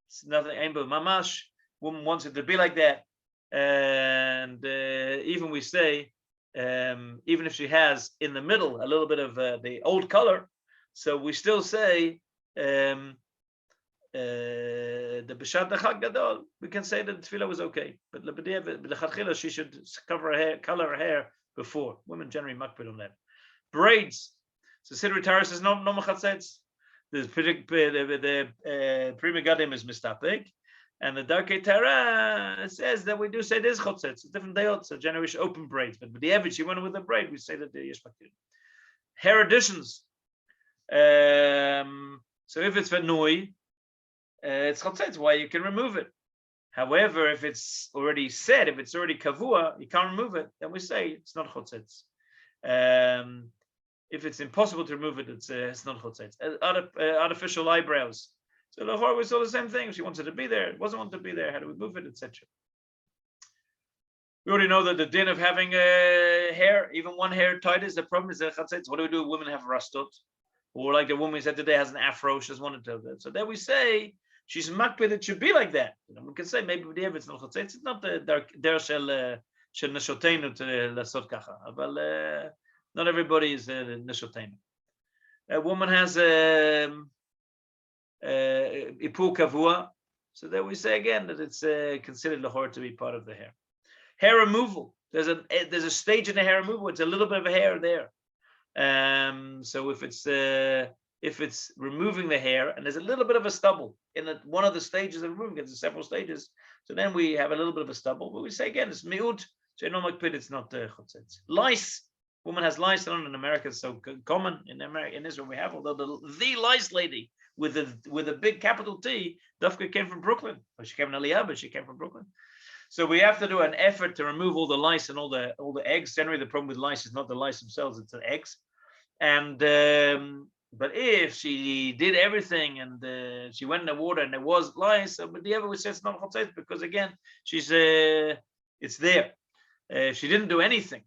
It's nothing. Ain't mamash. Woman wants it to be like that, and even we say. Even if she has in the middle a little bit of the old color, so we still say the b'shat Chag Gadol. We can say that tefillah was okay, but l'chadchila she should cover her hair, color her hair before. Women generally makpid on that. Braids. So Siddur Taras is not machatzetz. The Pri Megadim is mistapek. And the Darkei Tara says that we do say there's chotzetz. It's different dayot, so generally open braids. But with the average, she went with a braid, we say that the yesh makir. Hair additions. So if it's v'nui, it's chotzetz. Why you can remove it. However, if it's already set, if it's already kavua, you can't remove it. Then we say it's not chotzetz. If it's impossible to remove it, it's not chotzetz. Artificial eyebrows. So Lahore we saw the same thing. She wanted to be there. It wasn't want to be there. How do we move it, etc. We already know that the din of having hair, even one hair tied, is the problem. Is that what do we do? Women have rastot, or like the woman said today has an afro. She doesn't want to do that. So there we say she's makpid. It should be like that. We can say maybe it's not chotzetz. It's not the der shel neshotenu to lasot kacha. But not everybody is neshotenu. A woman has ipur kavua, so there we say again that it's considered lahor to be part of the hair. Hair removal. There's a stage in the hair removal. It's a little bit of a hair there. So if it's removing the hair and there's a little bit of a stubble in one of the stages of removing it, there's several stages. So then we have a little bit of a stubble, but we say again it's miut. It's not chotzetz. Lice. Woman has lice. I don't know in America it's so common. In Israel we have, although the lice lady with a big capital T, Dafka came from Brooklyn. Well, she came in Aliyah, but she came from Brooklyn. So we have to do an effort to remove all the lice and all the eggs. Generally, the problem with lice is not the lice themselves; it's the eggs. And but if she did everything and she went in the water and there was lice, but the other would say it's not chotzetz because again, she's it's there. If she didn't do anything.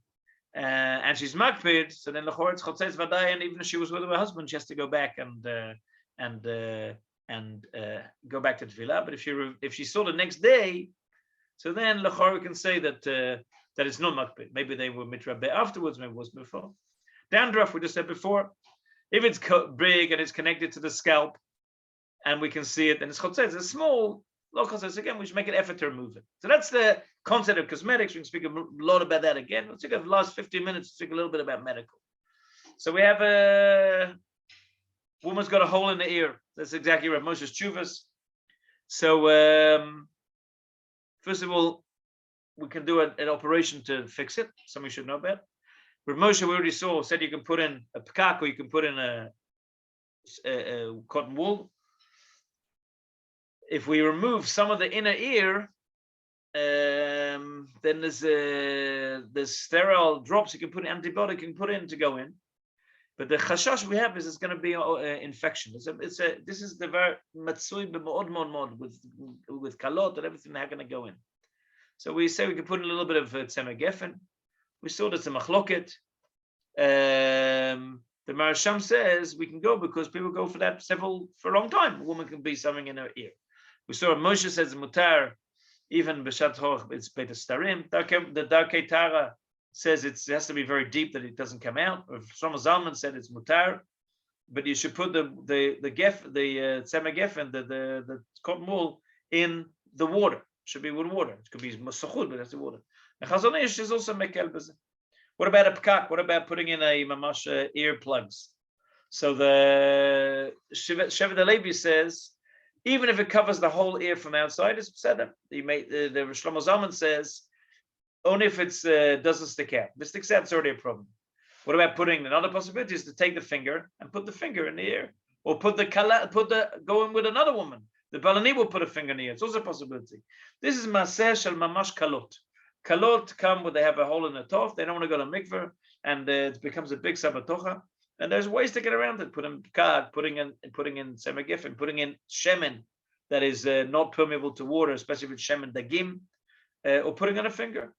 And she's makpid, so then the chorets chotzetz vaday, and even if she was with her husband, she has to go back and go back to tefillah. But if she saw the next day, so then lechor can say that it's not makpid. Maybe they were mitrabe afterwards, maybe it was before. Dandruff, we just said before. If it's big and it's connected to the scalp, and we can see it, then it's chotzetz. It's small, low chotzetz. Again, we should make an effort to remove it. So that's the concept of cosmetics. We can speak a lot about that again. Let's take the last 15 minutes to speak a little bit about medical. So we have a woman's got a hole in the ear. That's exactly right. Moshe's chuvas. So first of all, we can do an operation to fix it. Something should know about. But Moshe, we already saw, said you can put in a pekak or you can put in a cotton wool. If we remove some of the inner ear, then there's sterile drops you can put in, antibiotic you can put in to go in. But the chashash we have is it's going to be infection. This is the very matzui b'mod with kalot and everything they're going to go in. So we say we can put in a little bit of tzemer gefen. We saw that's a machloket. The Marasham says we can go because people go for that for a long time. A woman can be something in her ear. We saw Moshe says mutar, even b'shat hoch it's beta starim. The Darkei Tara says it has to be very deep that it doesn't come out. Or Shlomo Zalman said it's mutar, but you should put the tzemer gefen, the cotton wool in the water. It should be with water. It could be masachud, but that's the water. And Chazon Ish is also mekel b'zeh. What about a pekak? What about putting in a mamash ear plugs? So the Shevet Levi says, even if it covers the whole ear from outside, it's better. The Shlomo Zalman says, only if it doesn't stick out. If it sticks out, it's already a problem. What about putting another possibility is to take the finger and put the finger in the ear, or go in with another woman. The Balani will put a finger in the ear. It's also a possibility. This is Maser Shel Mamash Kalot. Kalot come when they have a hole in the tov. They don't want to go to mikveh, and it becomes a big sabatocha. And there's ways to get around it. Putting in tzemer gefen, putting in shemen that is not permeable to water, especially with shemen dagim, or putting on a finger.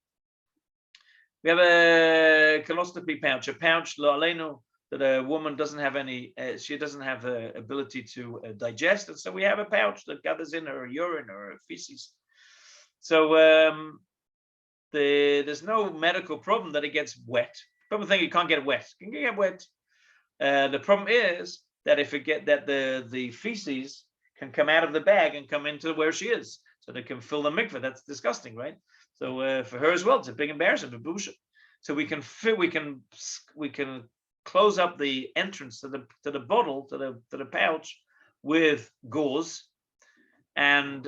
We have a colostomy pouch, lo aleinu, that a woman doesn't have any. She doesn't have the ability to digest, and so we have a pouch that gathers in her urine or her feces. So there's no medical problem that it gets wet. People think it can't get wet. It can get wet. The problem is that if it get that the feces can come out of the bag and come into where she is, so they can fill the mikveh. That's disgusting, right? So for her as well, it's a big embarrassment for Busha. So we can close up the entrance to the bottle to the pouch with gauze and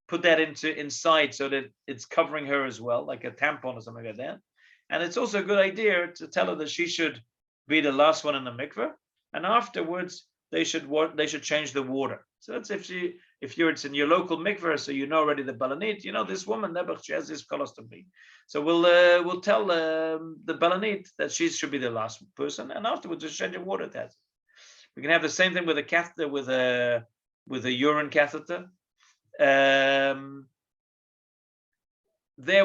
put that inside so that it's covering her as well, like a tampon or something like that. And it's also a good idea to tell her that she should be the last one in the mikveh, and afterwards they should change the water. So that's it's in your local mikveh, so you know already the balanit. You know this woman, she has this colostomy. So we'll tell the balanit that she should be the last person, and afterwards just change the water. That we can have the same thing with a catheter, with a urine catheter. There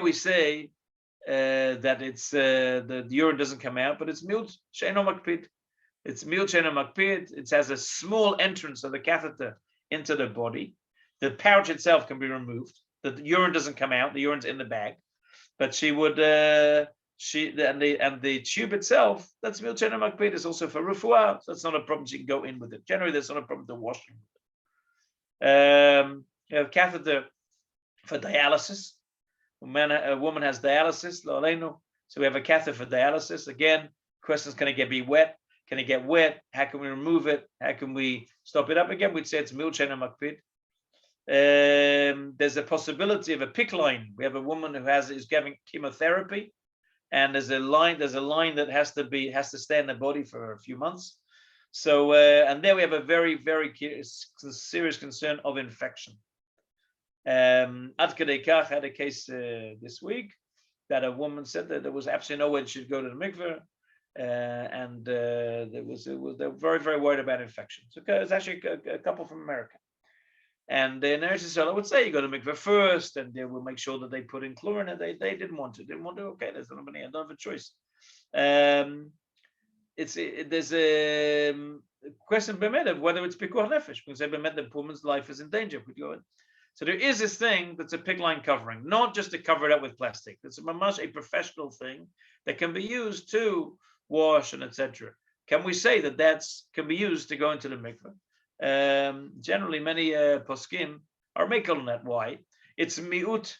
we say that it's the urine doesn't come out, but it's milt she'eino makpid. It's milt she'eino makpid. It has a small entrance of the catheter into the body. The pouch itself can be removed. The urine doesn't come out. The urine's in the bag, but she would and the tube itself. That's milt she'eino makpid. Is also for refuah, so that's not a problem. She can go in with it. Generally, there's not a problem to washing. You have catheter for dialysis. A woman has dialysis, lo aleinu. So we have a catheter for dialysis. Again, questions: can it be wet? Can it get wet? How can we remove it? How can we stop it up? Again, we'd say it's milt she'eino makpid. There's a possibility of a PICC line. We have a woman who is giving chemotherapy, and there's a line that has to stay in the body for a few months. So and there we have a very, very serious concern of infection. Ad Kedei Kach had a case this week that a woman said that there was absolutely no way she should go to the mikveh, and they were very, very worried about infection. So it's actually a couple from America, and in Eretz Yisrael I would say you go to the mikveh first, and they will make sure that they put in chlorine, and they didn't want to. Okay, there's nobody. I don't have a choice. There's a question of whether it's pikuach nefesh. We can say the woman's life is in danger. Could go in. So there is this thing that's a PICC line covering, not just to cover it up with plastic. It's a professional thing that can be used to wash, and etc. Can we say that can be used to go into the mikveh? Generally, many poskim are makel on that. Why? It's miut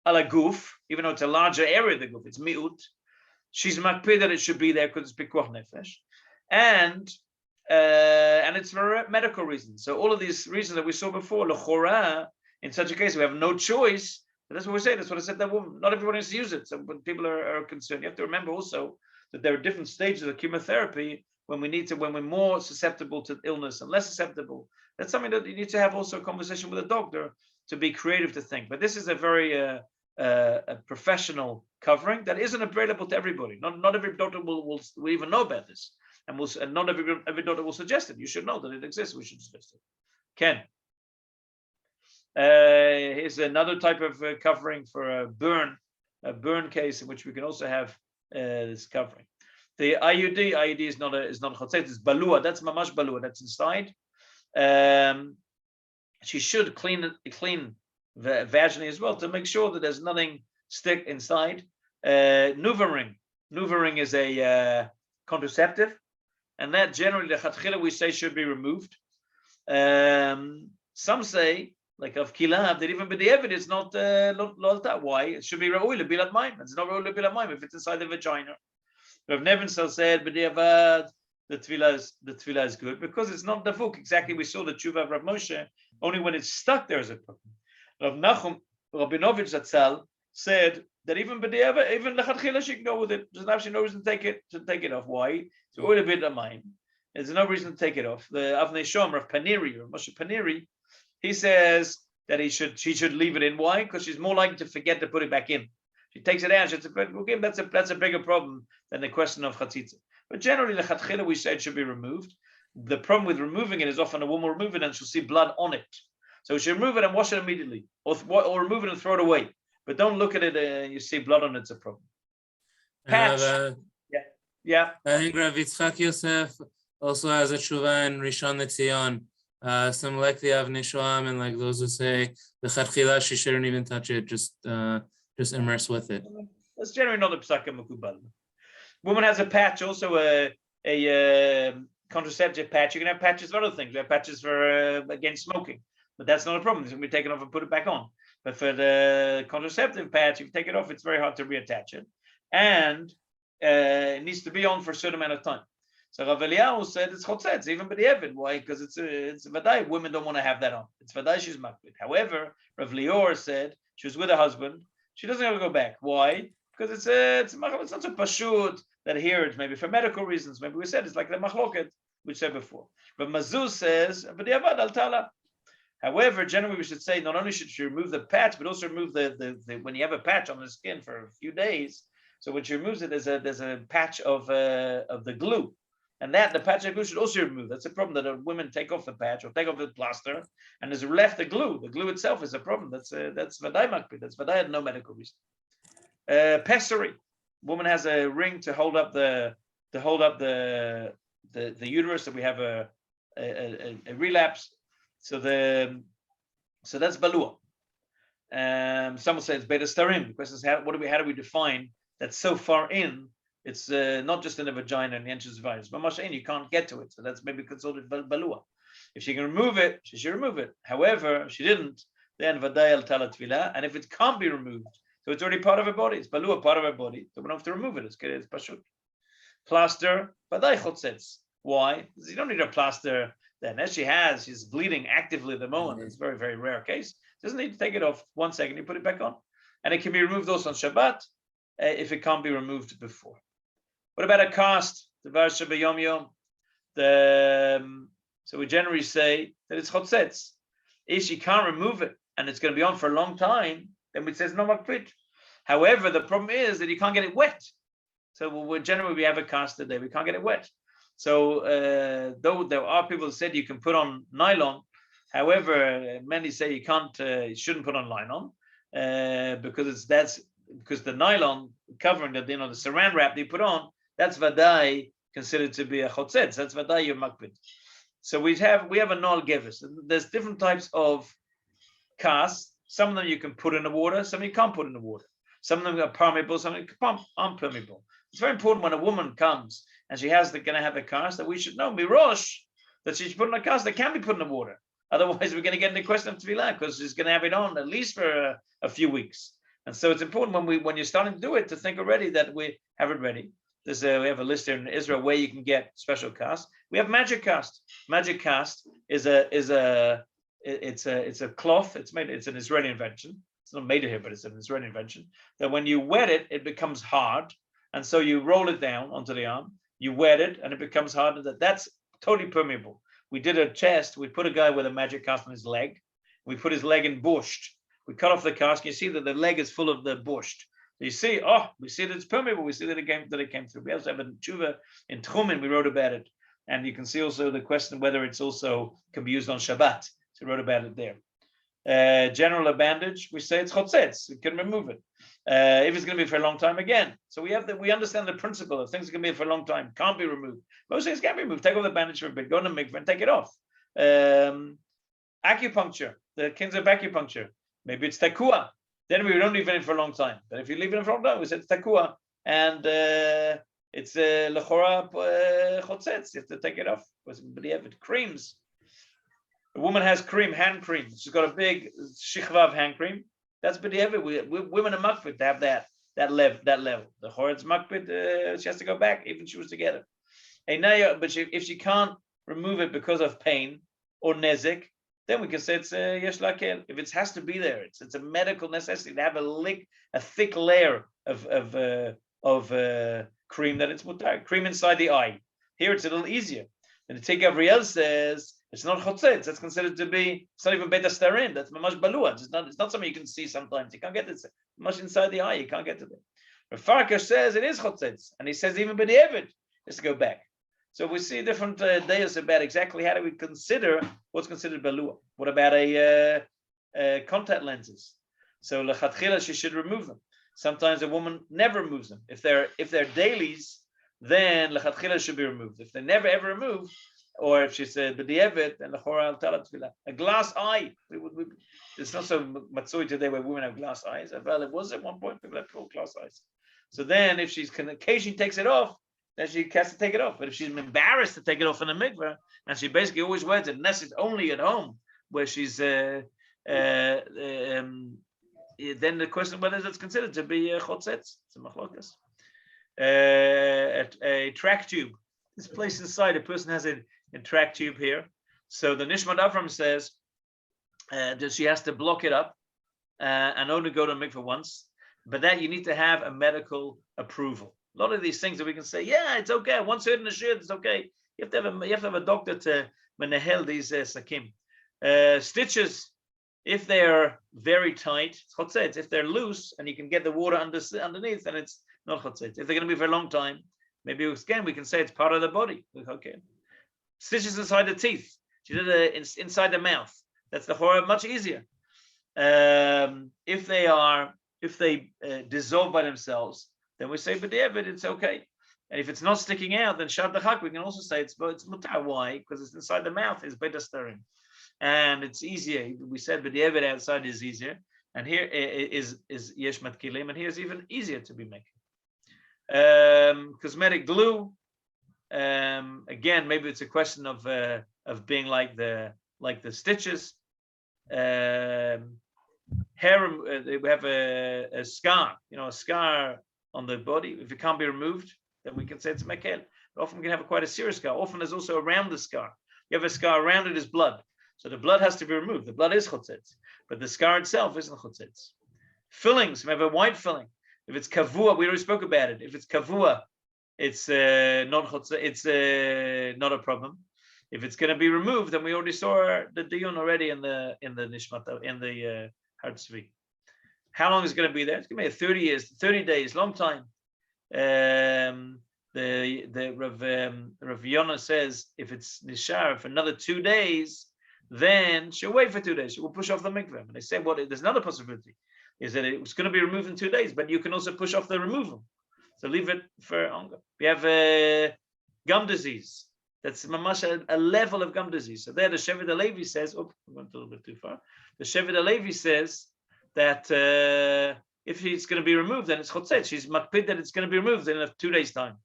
ala guf, even though it's a larger area of the guf. It's miut. She's makpid that it should be there because it's pikuach nefesh, and it's for medical reasons. So all of these reasons that we saw before, lechora, in such a case, we have no choice. But that's what we say. That's what I said. That woman. Not everyone needs to use it. So when people are concerned, you have to remember also that there are different stages of chemotherapy when we're more susceptible to illness and less susceptible. That's something that you need to have also a conversation with a doctor to be creative to think. But this is a very a professional covering that isn't available to everybody. Not every doctor will even know about this, and not every doctor will suggest it. You should know that it exists. We should suggest it. Ken. Here's another type of covering for a burn case in which we can also have this covering. The IUD is not chotzetz, it's balua. That's mamash balua. That's inside. She should clean vaginally as well to make sure that there's nothing stick inside. Nuva ring is a contraceptive, and that generally the chatchila we say should be removed. Some say, like of kilav, that even b'di'evid it's not that. Why? It should be ra'ui lebilat mayim. It's not ra'ui lebilat mayim if it's inside the vagina. Rav Nebenzahl said b'di'evad the tefillah is good because it's not davuk. Exactly, we saw the tshuva of Rav Moshe. Only when it's stuck there is a problem. Rav Nachum Rabinovich Zatzal said that even b'di'evad, even lechatchila she can go with it. There's absolutely no reason to take it off. Why? It's ra'ui lebilat mayim. There's no reason to take it off. The Avnei Shom Rav Paniri, Rav Moshe Paniri, he says that she should leave it in. Why? Because she's more likely to forget to put it back in. She takes it out. That's a bigger problem than the question of chatzitzot. But generally, the chatchila we said should be removed. The problem with removing it is often a woman will remove it and she'll see blood on it. So she remove it and wash it immediately, or remove it and throw it away. But don't look at it and you see blood on it. It's a problem. Patch. Yeah. I think Rav Yitzchak Yosef also has a tshuva in Rishon LeZion. Some like the Avnei Shoam and like those who say the chatchila she shouldn't even touch it, just immerse with it. That's generally not a psaka mekubal. Woman has a patch, also a contraceptive patch. You can have patches for other things. You have patches for against smoking, but that's not a problem. It's going to be taken off and put it back on. But for the contraceptive patch, if you take it off, it's very hard to reattach it, and it needs to be on for a certain amount of time. So Rav Eliyahu said it's chotzetz, even b'di'evid. Why? Because it's vaday. Women don't want to have that on. It's vaday she's makbid. However, Rav Lior said she was with her husband. She doesn't have to go back. Why? Because it's not so pashut that here it's maybe for medical reasons. Maybe we said it's like the machloket we said before. But Mazuz says b'di'evad al tala. However, generally we should say not only should she remove the patch, but also remove the when you have a patch on the skin for a few days. So when she removes it, there's a patch of the glue. And that the patch of glue should also be removed. That's a problem that women take off the patch or take off the plaster, and there's left the glue. The glue itself is a problem. That's vaday makpid. That's vaday no medical reason. Pessary. Woman has a ring to hold up the uterus. So we have a relapse. So that's balua. Some will say it's beta starim. The question is how do we define that's so far in? It's not just in the vagina and the entrance of the virus, but mashain, you can't get to it. So that's maybe considered balua. If she can remove it, she should remove it. However, if she didn't, then vaday al tala tefillah. And if it can't be removed, so it's already part of her body. It's balua, part of her body. So we don't have to remove it. It's pashut. Plaster, vaday chotzetz. Why? Because you don't need a plaster then. As she's bleeding actively at the moment. It's a very, very rare case. Doesn't need to take it off 1 second. You put it back on. And it can be removed also on Shabbat if it can't be removed before. What about a cast? The Varsha B'Yom Yom. So we generally say that it's chotzetz. If she can't remove it and it's going to be on for a long time, then we say no makpid. However, the problem is that you can't get it wet. So generally we have a cast today. We can't get it wet. So though there are people who said you can put on nylon, however, many say you shouldn't put on nylon because the nylon covering the saran wrap they put on, that's vaday considered to be a chotzetz. That's vaday your makpid. So we have a nol gevis. There's different types of casts. Some of them you can put in the water, some you can't put in the water. Some of them are permeable, some of them are unpermeable. It's very important when a woman comes and she has going to have a cast, that we should know mirosh that she should put in a cast that can be put in the water. Otherwise, we're going to get into the question of tevilah because she's going to have it on at least for a few weeks. And so it's important when you're starting to do it to think already that we have it ready. We have a list here in Israel where you can get special cast. We have magic cast. Magic cast is a cloth. It's an Israeli invention. It's not made here, but it's an Israeli invention. That when you wet it, it becomes hard, and so you roll it down onto the arm. You wet it, and it becomes hard. That's totally permeable. We did a test. We put a guy with a magic cast on his leg. We put his leg in bushed. We cut off the cast. You see that the leg is full of the bushed. You see, we see that it's permeable. We see that it came through. We also have a tshuva in Tchumen. We wrote about it, and you can see also the question whether it's also can be used on Shabbat. So we wrote about it there. General bandage, we say it's chotzetz. We can remove it if it's going to be for a long time again. So we understand the principle of things that can be for a long time can't be removed. Most things can be removed. Take off the bandage for a bit. Go to the mikveh and take it off. Acupuncture, the kinds of acupuncture. Maybe it's takua. Then we don't leave it in for a long time. But if you leave it in for a long time, we said it's takua, and it's lechora chotzetz. You have to take it off. But you have it. Creams. A woman has hand cream. She's got a big shichva of hand cream. That's b'diavad. Women are makpid to have that level. The choret's makpid. She has to go back, even if she was together. But if she can't remove it because of pain or nezik, then we can say it's yesh lakel. If it has to be there, it's a medical necessity to have a thick layer of cream that it's mutar. Cream inside the eye. Here it's a little easier. And the Tig Gabriel says it's not chotzetz. That's considered to be. It's not even beta starin. That's mamash balua. It's not something you can see sometimes. You can't get it. Much inside the eye. You can't get to it. But Farkash says it is chotzetz, and he says even b'diavad is to go back. So we see different dayas about exactly how do we consider what's considered balua. What about contact lenses? So lechatchila she should remove them. Sometimes a woman never removes them. If they're dailies, then lechatchila should be removed. If they never ever remove, or if she said b'diavad, then lechora al talat tefillah. A glass eye. It's not so matzoi today where women have glass eyes. Well, it was at one point people had full glass eyes. So then, if she's occasionally takes it off, then she has to take it off. But if she's embarrassed to take it off in the mikveh, and she basically always wears it, unless it's only at home where she's then the question whether that's considered to be chotzetz. It's a machlokas. A track tube. This place inside, a person has a track tube here. So the Nishmat Avram says that she has to block it up and only go to mikveh once. But that you need to have a medical approval. A lot of these things that we can say, yeah, it's okay. Once you're in the shirt, it's okay. You have to have a doctor to menahel these sakim. Stitches, if they're very tight, it's chotzetz. If they're loose and you can get the water underneath, then it's not chotzetz. If they're going to be for a long time, maybe again we can say it's part of the body. Okay. Stitches inside the teeth. She did it inside the mouth. That's the horror, much easier. If they dissolve by themselves, then we say b'diavad, it's okay. And if it's not sticking out, then shad dachak, we can also say it's mutar. Why? Because it's inside the mouth, it's beta starin. And it's easier. We said b'diavad outside is easier. And here is yesh matkilim, and here's even easier to be making. Cosmetic glue. Again, maybe it's a question of being like the stitches. Hair, we have a scar, a scar on the body. If it can't be removed, then we can say it's a mekel. But often we can have quite a serious scar. Often there's also around the scar. You have a scar around it is blood. So the blood has to be removed. The blood is chotzetz, but the scar itself isn't chotzetz. Fillings, we have a white filling. If it's kavua, we already spoke about it. If it's kavua, it's not chotzetz, it's not a problem. If it's going to be removed, then we already saw the diyun already in the nishmat, in the Hartzvi. How long is it going to be there? It's going to be 30 years, 30 days, long time. The Rav Yonah says if it's nishar for another 2 days, then she'll wait for 2 days. She will push off the mikveh. And they say, there's another possibility, is that it's going to be removed in 2 days, but you can also push off the removal. So leave it for longer. We have gum disease. That's mamash a level of gum disease. So there the Shevet HaLevi says, we went a little bit too far. The Shevet HaLevi says that if it's going to be removed, then it's chotzetz. She's makpid that it's going to be removed in 2 days' time.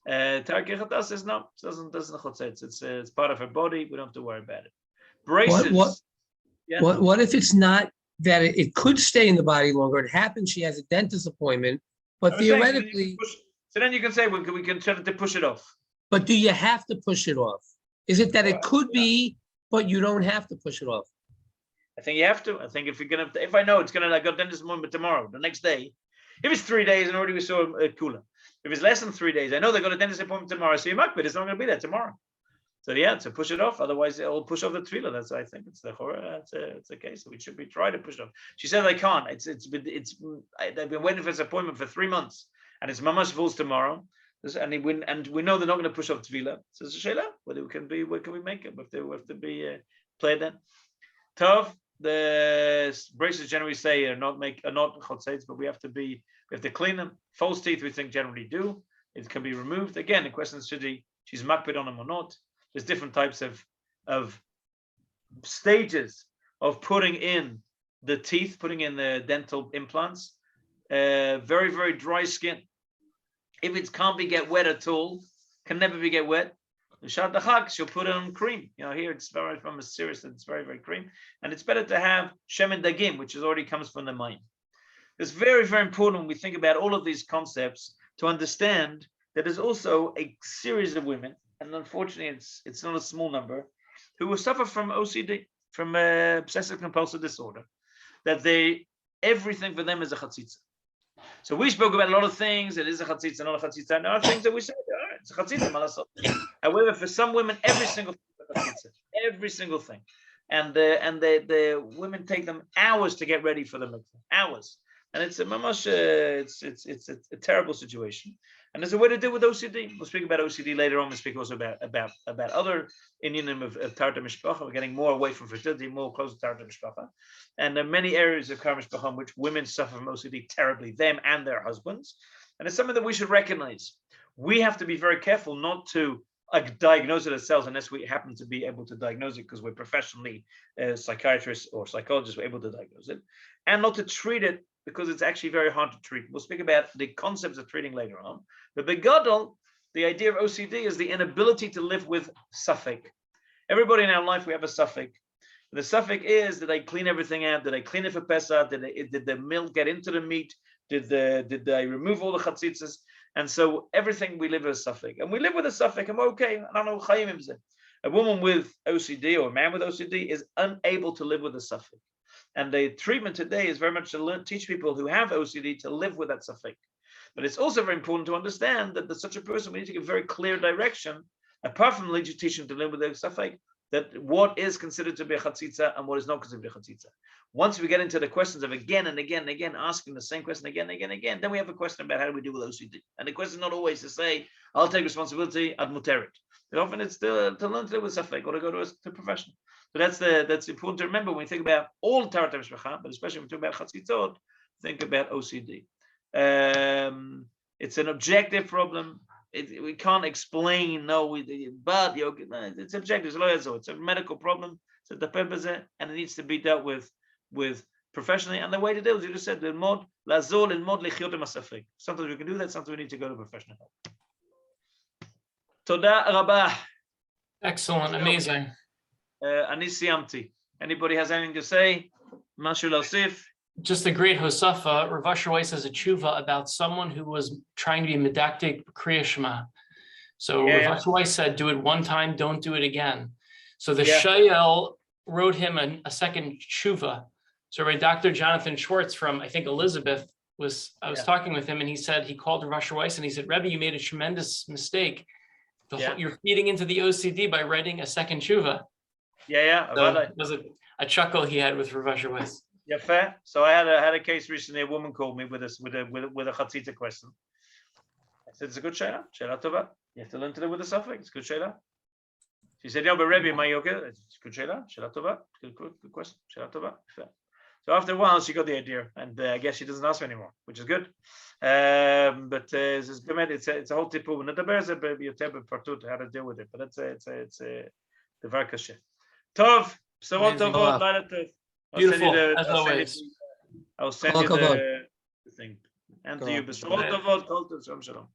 Tarkichatas is no, doesn't chotzetz. It's part of her body. We don't have to worry about it. Braces. What if it's not that it could stay in the body longer? It happens. She has a dentist appointment, but theoretically. So then you can say we can try to push it off. But do you have to push it off? Is it that it could be, but you don't have to push it off? I think you have to. I think if I know it's gonna go dentist appointment tomorrow, the next day. If it's 3 days and already we saw a cooler. If it's less than 3 days, I know they're going to dentist appointment tomorrow. So you might, but it's not going to be there tomorrow. So yeah, to push it off. Otherwise, it'll push off the tefillah. That's I think it's the horror. It's a case. So we should be trying to push it off. She said I can't. They've been waiting for this appointment for 3 months, and it's mamash falls tomorrow. And we know they're not going to push off tefillah. So it's a shayla. Whether we can be, what can we make it? We have to be played then. Tov. The braces generally say are not chotzeitz, but we have to clean them. False teeth we think generally do. It can be removed. Again, the question is she's makpid on them or not. There's different types of stages of putting in the teeth, putting in the dental implants. Very, very dry skin. If it can't get wet at all, can never get wet. She'll put on cream. Here it's very from a serious, it's very, very cream. And it's better to have shemen dagim, which already comes from the mind. It's very, very important when we think about all of these concepts to understand that there's also a series of women, and unfortunately it's not a small number, who will suffer from OCD, from obsessive compulsive disorder, that everything for them is a chatzitza. So we spoke about a lot of things. It is a chatzitza, not a chatzitza. There are things that we say, all right, it's a chatzitza, malasot. However, for some women, every single thing is a chatzitza. Every single thing. And the women take them hours to get ready for the mikveh. Hours. And it's a mamash, it's a terrible situation. And there's a way to deal with OCD. We'll speak about OCD later on. We'll speak also about other inyanim of Tarta Mishpacha. We're getting more away from fertility, more close to Tarta Mishpacha. And there are many areas of Kar Mishpacha in which women suffer from OCD terribly, them and their husbands. And it's something that we should recognize. We have to be very careful not to diagnose it ourselves unless we happen to be able to diagnose it because we're professionally psychiatrists or psychologists, we're able to diagnose it. And not to treat it because it's actually very hard to treat. We'll speak about the concepts of treating later on. But begadol, the idea of OCD is the inability to live with suffix. Everybody in our life, we have a suffix. The suffix is, did I clean everything out? Did I clean it for Pesach? Did the milk get into the meat? Did I remove all the chatzitzos? And so everything we live with a suffix. And we live with a suffix, and we're okay. I don't know, chayim imzeh. A woman with OCD or a man with OCD is unable to live with a suffix. And the treatment today is very much to teach people who have OCD to live with that suffix. But it's also very important to understand that such a person, we need to give very clear direction, apart from teaching to live with the suffix, that what is considered to be a chatzitza and what is not considered to be a chatzitza. Once we get into the questions of again and again and again, asking the same question again and again and again, then we have a question about how do we deal with OCD. And the question is not always to say, I'll take responsibility, ad muteret. But often it's to learn to live with suffix or to go to a professional. So that's important to remember when we think about all Tarat HaMishpacha, but especially when we talk about Chatzitzot, think about OCD. It's an objective problem. We can't explain, but it's objective. It's a medical problem. It's a dependence, and it needs to be dealt with professionally. And the way to deal with it, you just said, sometimes we can do that, sometimes we need to go to professional help. Toda rabah. Excellent, amazing. Ani siyamti. Anybody has anything to say? Mashu Lausif. Just a great Hosafa. Rav Asher Weiss has a tshuva about someone who was trying to be medactic Kriya Shema. So Rav Asher Weiss said, do it one time, don't do it again. So the Shayel wrote him a second tshuva. So Dr. Jonathan Schwartz from, I think, Elizabeth, I was talking with him, and he said, he called Rav Asher Weiss and he said, Rebbe, you made a tremendous mistake. You're feeding into the OCD by writing a second tshuva. So it was a chuckle he had with Rav Asher Weiss. Yeah, fair. So I had a case recently. A woman called me with a chatzitza question. I said, "It's a good shayla, shayla tova. You have to learn to live with the suffix. It's a good shayla." She said, "No, but Rebbe, am I okay?" It's a good shayla, shayla tova. Good question, shayla tova. Fair. So after a while, she got the idea, and I guess she doesn't ask me anymore, which is good. But it's a whole tipu. How to deal with it, but it's a devar kashe. Tov, b'sorot tovot, laila tov. Beautiful, as always. I'll send you the thing. And to you, b'sorot tovot, kol tov, shalom shalom.